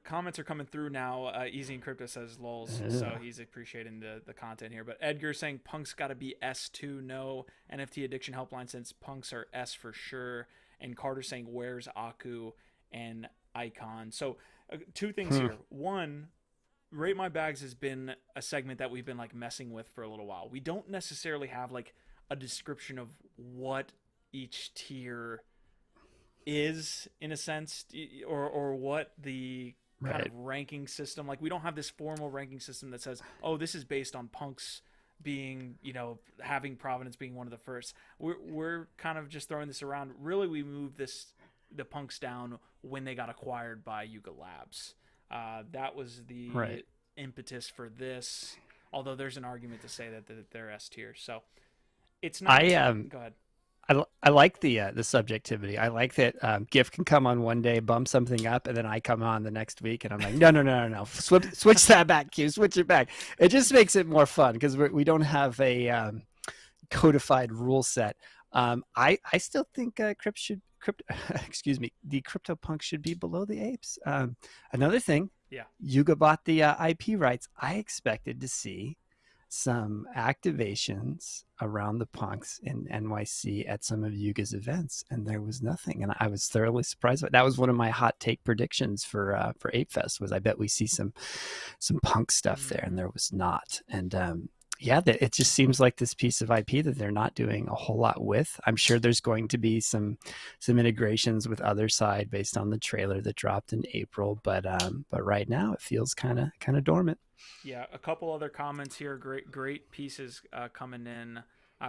B: comments are coming through now. Easy in Crypto says lols, so he's appreciating the content here. But Edgar saying Punk's got to be S2. No NFT addiction helpline since Punks are S for sure. And Carter saying where's Aku and Icon. So two things here. One, Rate My Bags has been a segment that we've been like messing with for a little while. We don't necessarily have like a description of what each tier is in a sense, or what the kind of ranking system, like we don't have this formal ranking system that says, oh, this is based on Punks being, having Provenance being one of the first. We're kind of just throwing this around. Really, we moved the Punks down when they got acquired by Yuga Labs. That was the impetus for this, although there's an argument to say that they're S tier. So it's not go ahead.
D: I like the subjectivity. I like that GIF can come on one day, bump something up, and then I come on the next week, and I'm like, no, switch that back, Q, switch it back. It just makes it more fun because we don't have a codified rule set. I still think the CryptoPunk should be below the apes. Another thing, Yuga bought the IP rights. I expected to see some activations around the punks in NYC at some of Yuga's events, and there was nothing. And I was thoroughly surprised. That was one of my hot take predictions for Ape Fest, was I bet we see some punk stuff there, and there was not. And it just seems like this piece of IP that they're not doing a whole lot with. I'm sure there's going to be some integrations with Otherside based on the trailer that dropped in April, but right now it feels kind of dormant.
B: Yeah, a couple other comments here. Great pieces coming in.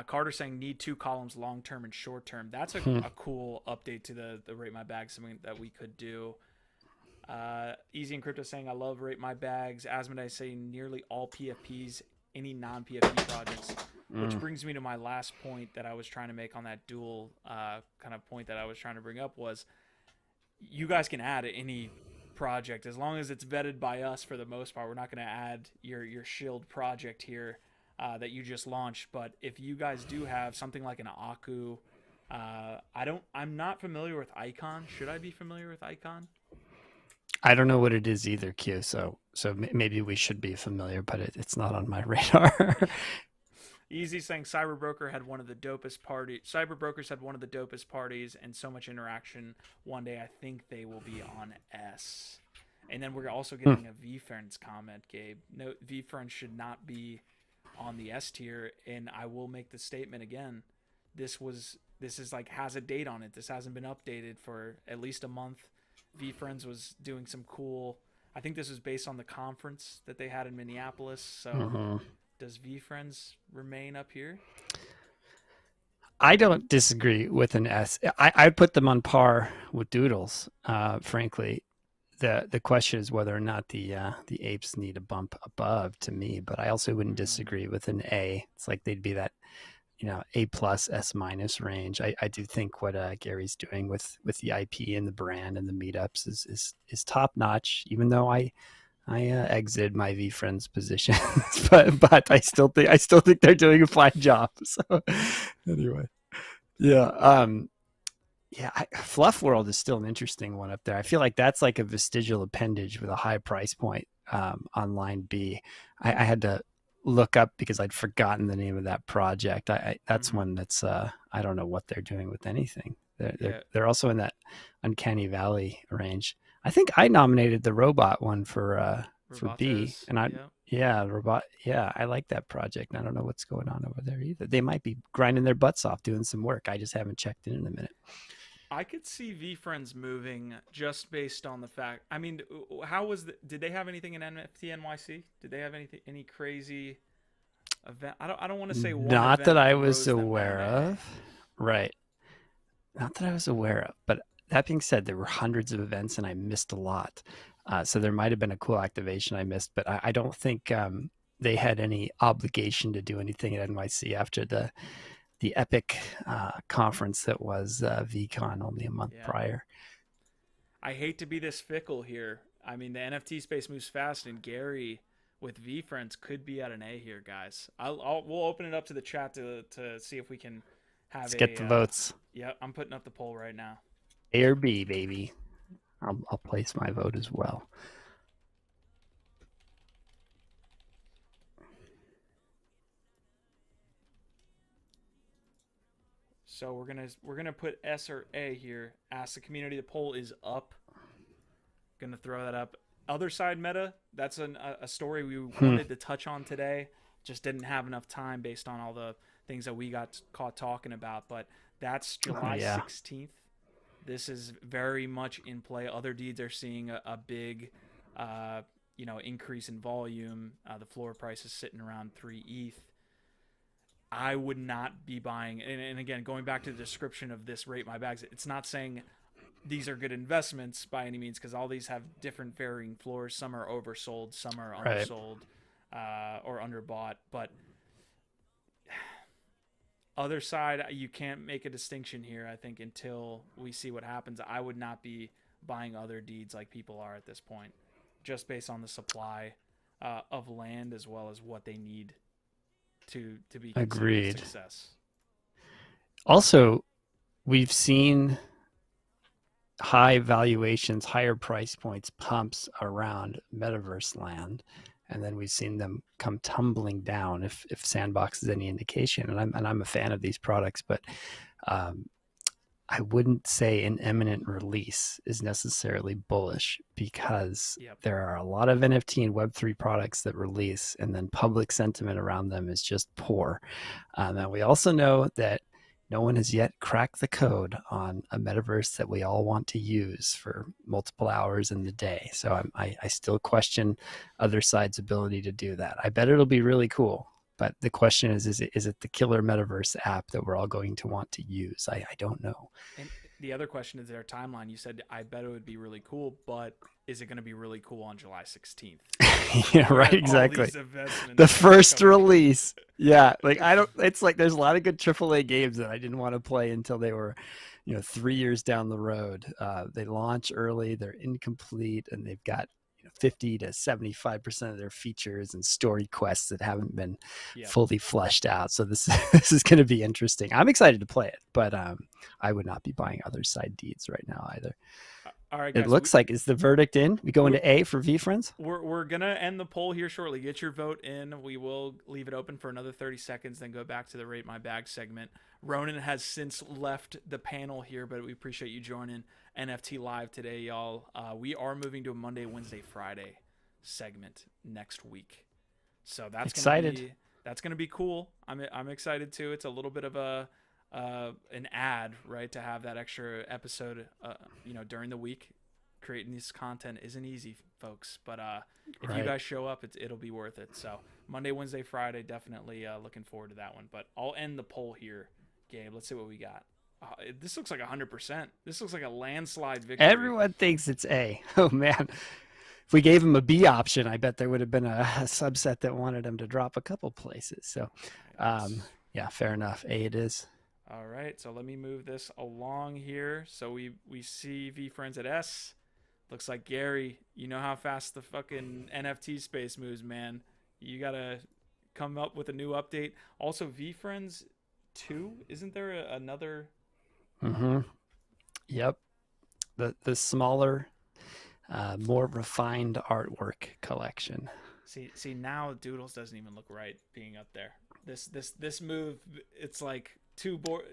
B: Carter saying need 2 columns, long term and short term. That's a cool update to the Rate My Bags, something that we could do. Easy in Crypto saying I love Rate My Bags. Asmodee saying nearly all PFPs, any non-PFP projects, which brings me to my last point that I was trying to make on that dual kind of point that I was trying to bring up was you guys can add any project as long as it's vetted by us. For the most part, we're not going to add your shield project here that you just launched, but if you guys do have something like an Aku, I'm not familiar with Icon. Should I be familiar with Icon?
D: I don't know what it is either, Q, so maybe we should be familiar, but it's not on my radar.
B: Easy saying Cyberbrokers had one of the dopest parties and so much interaction. One day I think they will be on S. And then we're also getting a VFriends comment, Gabe. No, VFriends should not be on the S tier, and I will make the statement again. This is like has a date on it. This hasn't been updated for at least a month. VFriends was doing some cool, I think this was based on the conference that they had in Minneapolis. So does VFriends remain up here?
D: I don't disagree with an S. I put them on par with Doodles, frankly. The question is whether or not the apes need a bump above, to me, but I also wouldn't disagree with an A. It's like they'd be that, A plus S minus range. I do think what Gary's doing with the IP and the brand and the meetups is top notch. Even though I exited my VFriends position, but I still think they're doing a fine job. So anyway, yeah. Fluff World is still an interesting one up there. I feel like that's like a vestigial appendage with a high price point on line B. I had to look up because I'd forgotten the name of that project. That's one that's I don't know what they're doing with anything. They're also in that Uncanny Valley range. I think I nominated the robot one for B, and robot. Yeah, I like that project. I don't know what's going on over there either. They might be grinding their butts off doing some work. I just haven't checked in a minute.
B: I could see VFriends moving just based on the fact. I mean, did they have anything in NFT NYC? Did they have any crazy event? I don't want to say one.
D: Not that I was aware of. Right. Not that I was aware of. But that being said, there were hundreds of events and I missed a lot. So there might have been a cool activation I missed, but I don't think they had any obligation to do anything at NYC after the epic conference that was VCon only a month prior.
B: I hate to be this fickle here. I mean, the NFT space moves fast, and Gary with VFriends could be at an A here, guys. We'll open it up to the chat to see if we can have. Let's
D: get the votes.
B: Yeah, I'm putting up the poll right now.
D: A or B, baby. I'll place my vote as well.
B: So we're gonna put S or A here. Ask the community. The poll is up. Gonna throw that up. Otherside meta. That's a story we wanted to touch on today. Just didn't have enough time based on all the things that we got caught talking about. But that's July 16th. This is very much in play. Otherdeeds are seeing a big, increase in volume. The floor price is sitting around 3 ETH. I would not be buying, and again, going back to the description of this Rate My Bags, it's not saying these are good investments by any means, because all these have different varying floors. Some are oversold, some are undersold, or underbought. But Otherside, you can't make a distinction here, I think, until we see what happens. I would not be buying Otherdeeds like people are at this point, just based on the supply of land as well as what they need to be considered a success.
D: Also, we've seen high valuations, higher price points, pumps around metaverse land, and then we've seen them come tumbling down. If Sandbox is any indication, and I'm a fan of these products, but I wouldn't say an imminent release is necessarily bullish, because there are a lot of NFT and Web3 products that release and then public sentiment around them is just poor. And we also know that no one has yet cracked the code on a metaverse that we all want to use for multiple hours in the day. So I still question Otherside's ability to do that. I bet it'll be really cool. But the question is it the killer metaverse app that we're all going to want to use? I don't know.
B: And the other question is their timeline. You said, I bet it would be really cool, but is it going to be really cool on July 16th?
D: Yeah, right, exactly. The first release. Yeah, it's like there's a lot of good AAA games that I didn't want to play until they were, 3 years down the road. They launch early, they're incomplete, and they've got 50 to 75% of their features and story quests that haven't been fully fleshed out. So this is going to be interesting. I'm excited to play it, but I would not be buying Otherside deeds right now either.
B: All right, guys,
D: it looks like, is the verdict in? We go into A for VFriends?
B: We're going to end the poll here shortly. Get your vote in. We will leave it open for another 30 seconds, then go back to the Rate My Bag segment. Ronin has since left the panel here, but we appreciate you joining NFT Live today, y'all. We are moving to a Monday, Wednesday, Friday segment next week. So that's excited. That's going to be cool. I'm excited too. It's a little bit of an ad, right, to have that extra episode during the week. Creating this content isn't easy, folks, but if you guys show up, it'll be worth it. So Monday, Wednesday, Friday, definitely looking forward to that one. But I'll end the poll here, Gabe. Let's see what we got. This looks like 100%. This looks like a landslide victory.
D: Everyone thinks it's A. Oh man, if we gave him a B option, I bet there would have been a subset that wanted him to drop a couple places. So Yeah, fair enough. A it is.
B: All right, so let me move this along here. So we see V Friends at S. Looks like Gary, you know how fast the fucking NFT space moves, man. You gotta come up with a new update. Also, V Friends 2, isn't there another?
D: Mm-hmm. Yep. The smaller, more refined artwork collection.
B: See now Doodles doesn't even look right being up there. This move, it's like too bored.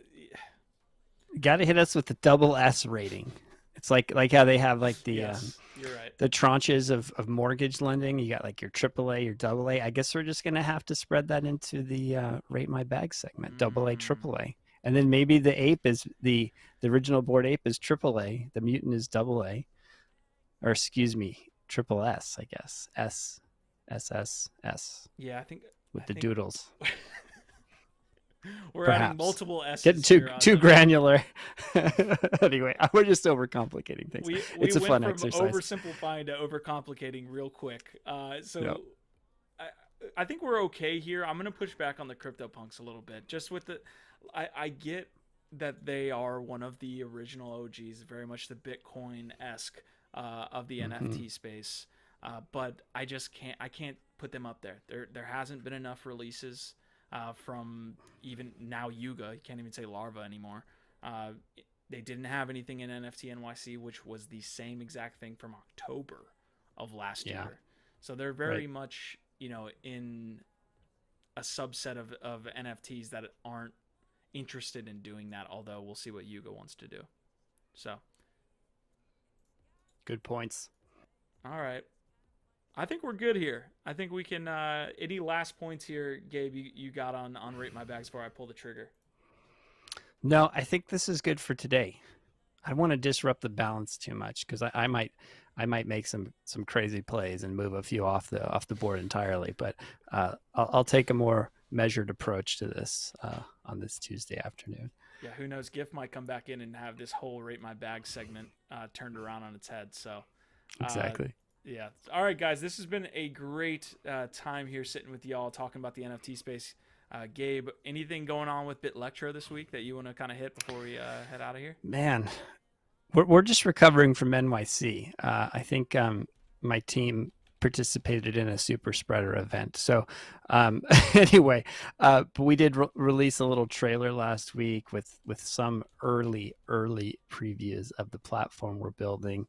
D: Got to hit us with the double S rating. It's like how they have like the
B: Yes, you're right.
D: the tranches of mortgage lending. You got like your AAA, your AA. I guess we're just gonna have to spread that into the rate my bag segment, AA, AAA, and then maybe the ape is the original Bored Ape is AAA, the mutant is AA, or excuse me, triple S, I guess S.
B: Yeah, I think
D: with the doodles.
B: We're
D: Perhaps.
B: adding multiple S's.
D: Getting too granular. Anyway, we're just overcomplicating things. It's a fun exercise.
B: Oversimplifying to overcomplicating real quick.
D: Yep.
B: I think we're okay here. I'm gonna push back on the CryptoPunks a little bit. Just with the, I get that they are one of the original OGs, very much the Bitcoin-esque of the NFT space. But I can't put them up there. There hasn't been enough releases from even now Yuga. You can't even say Larva anymore. They didn't have anything in NFT NYC, which was the same exact thing from October of last year. So they're very much, in a subset of NFTs that aren't interested in doing that, although we'll see what Yuga wants to do. So
D: good points.
B: All right. I think we're good here. I think we can. Any last points here, Gabe? You got on rate my bags before I pull the trigger?
D: No, I think this is good for today. I don't want to disrupt the balance too much because I might make some crazy plays and move a few off the board entirely. But I'll take a more measured approach to this on this Tuesday afternoon.
B: Yeah, who knows? GIF might come back in and have this whole rate my bag segment turned around on its head. So
D: exactly.
B: Yeah. All right, guys. This has been a great time here sitting with y'all talking about the NFT space. Gabe, anything going on with BitLectro this week that you want to kind of hit before we head out of here?
D: Man, we're just recovering from NYC. I think my team participated in a super spreader event. So anyway, but we did release a little trailer last week with some early previews of the platform we're building.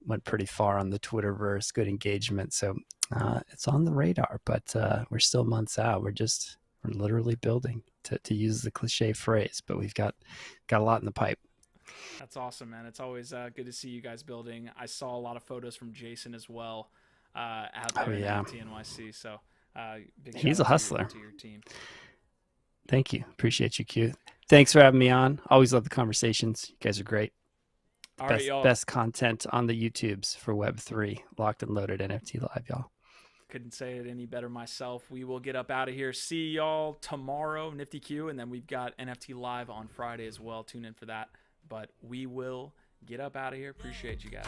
D: Went pretty far on the Twitterverse, good engagement. So it's on the radar, but we're still months out. We're literally building, to use the cliche phrase, but we've got a lot in the pipe.
B: That's awesome, man. It's always good to see you guys building. I saw a lot of photos from Jason as well out there in NFT NYC. So big shout
D: he's
B: out
D: a hustler.
B: to your team.
D: Thank you. Appreciate you, Q. Thanks for having me on. Always love the conversations. You guys are great.
B: All right, y'all.
D: Best content on the YouTubes for Web3. Locked and loaded NFT Live, y'all.
B: Couldn't say it any better myself. We will get up out of here. See y'all tomorrow, Nifty Q, and then we've got NFT Live on Friday as well. Tune in for that. But we will get up out of here. Appreciate you guys.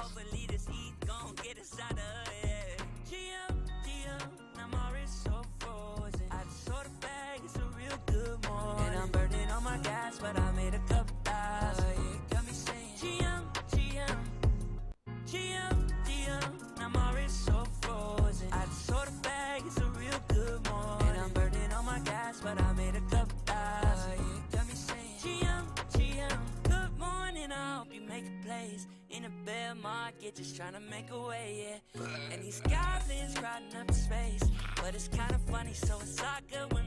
B: And I'm burning on my gas, but I made a couple thousand. Got me saying, I'm already so frozen. I just saw the bag, it's a real good morning. And I'm burning on my gas, but I made a couple thousand. Got me saying, good morning, I hope you make a place. In a bear market, just trying to make a way, yeah. And these goblins crowding up space, but it's kind of funny, so it's all good when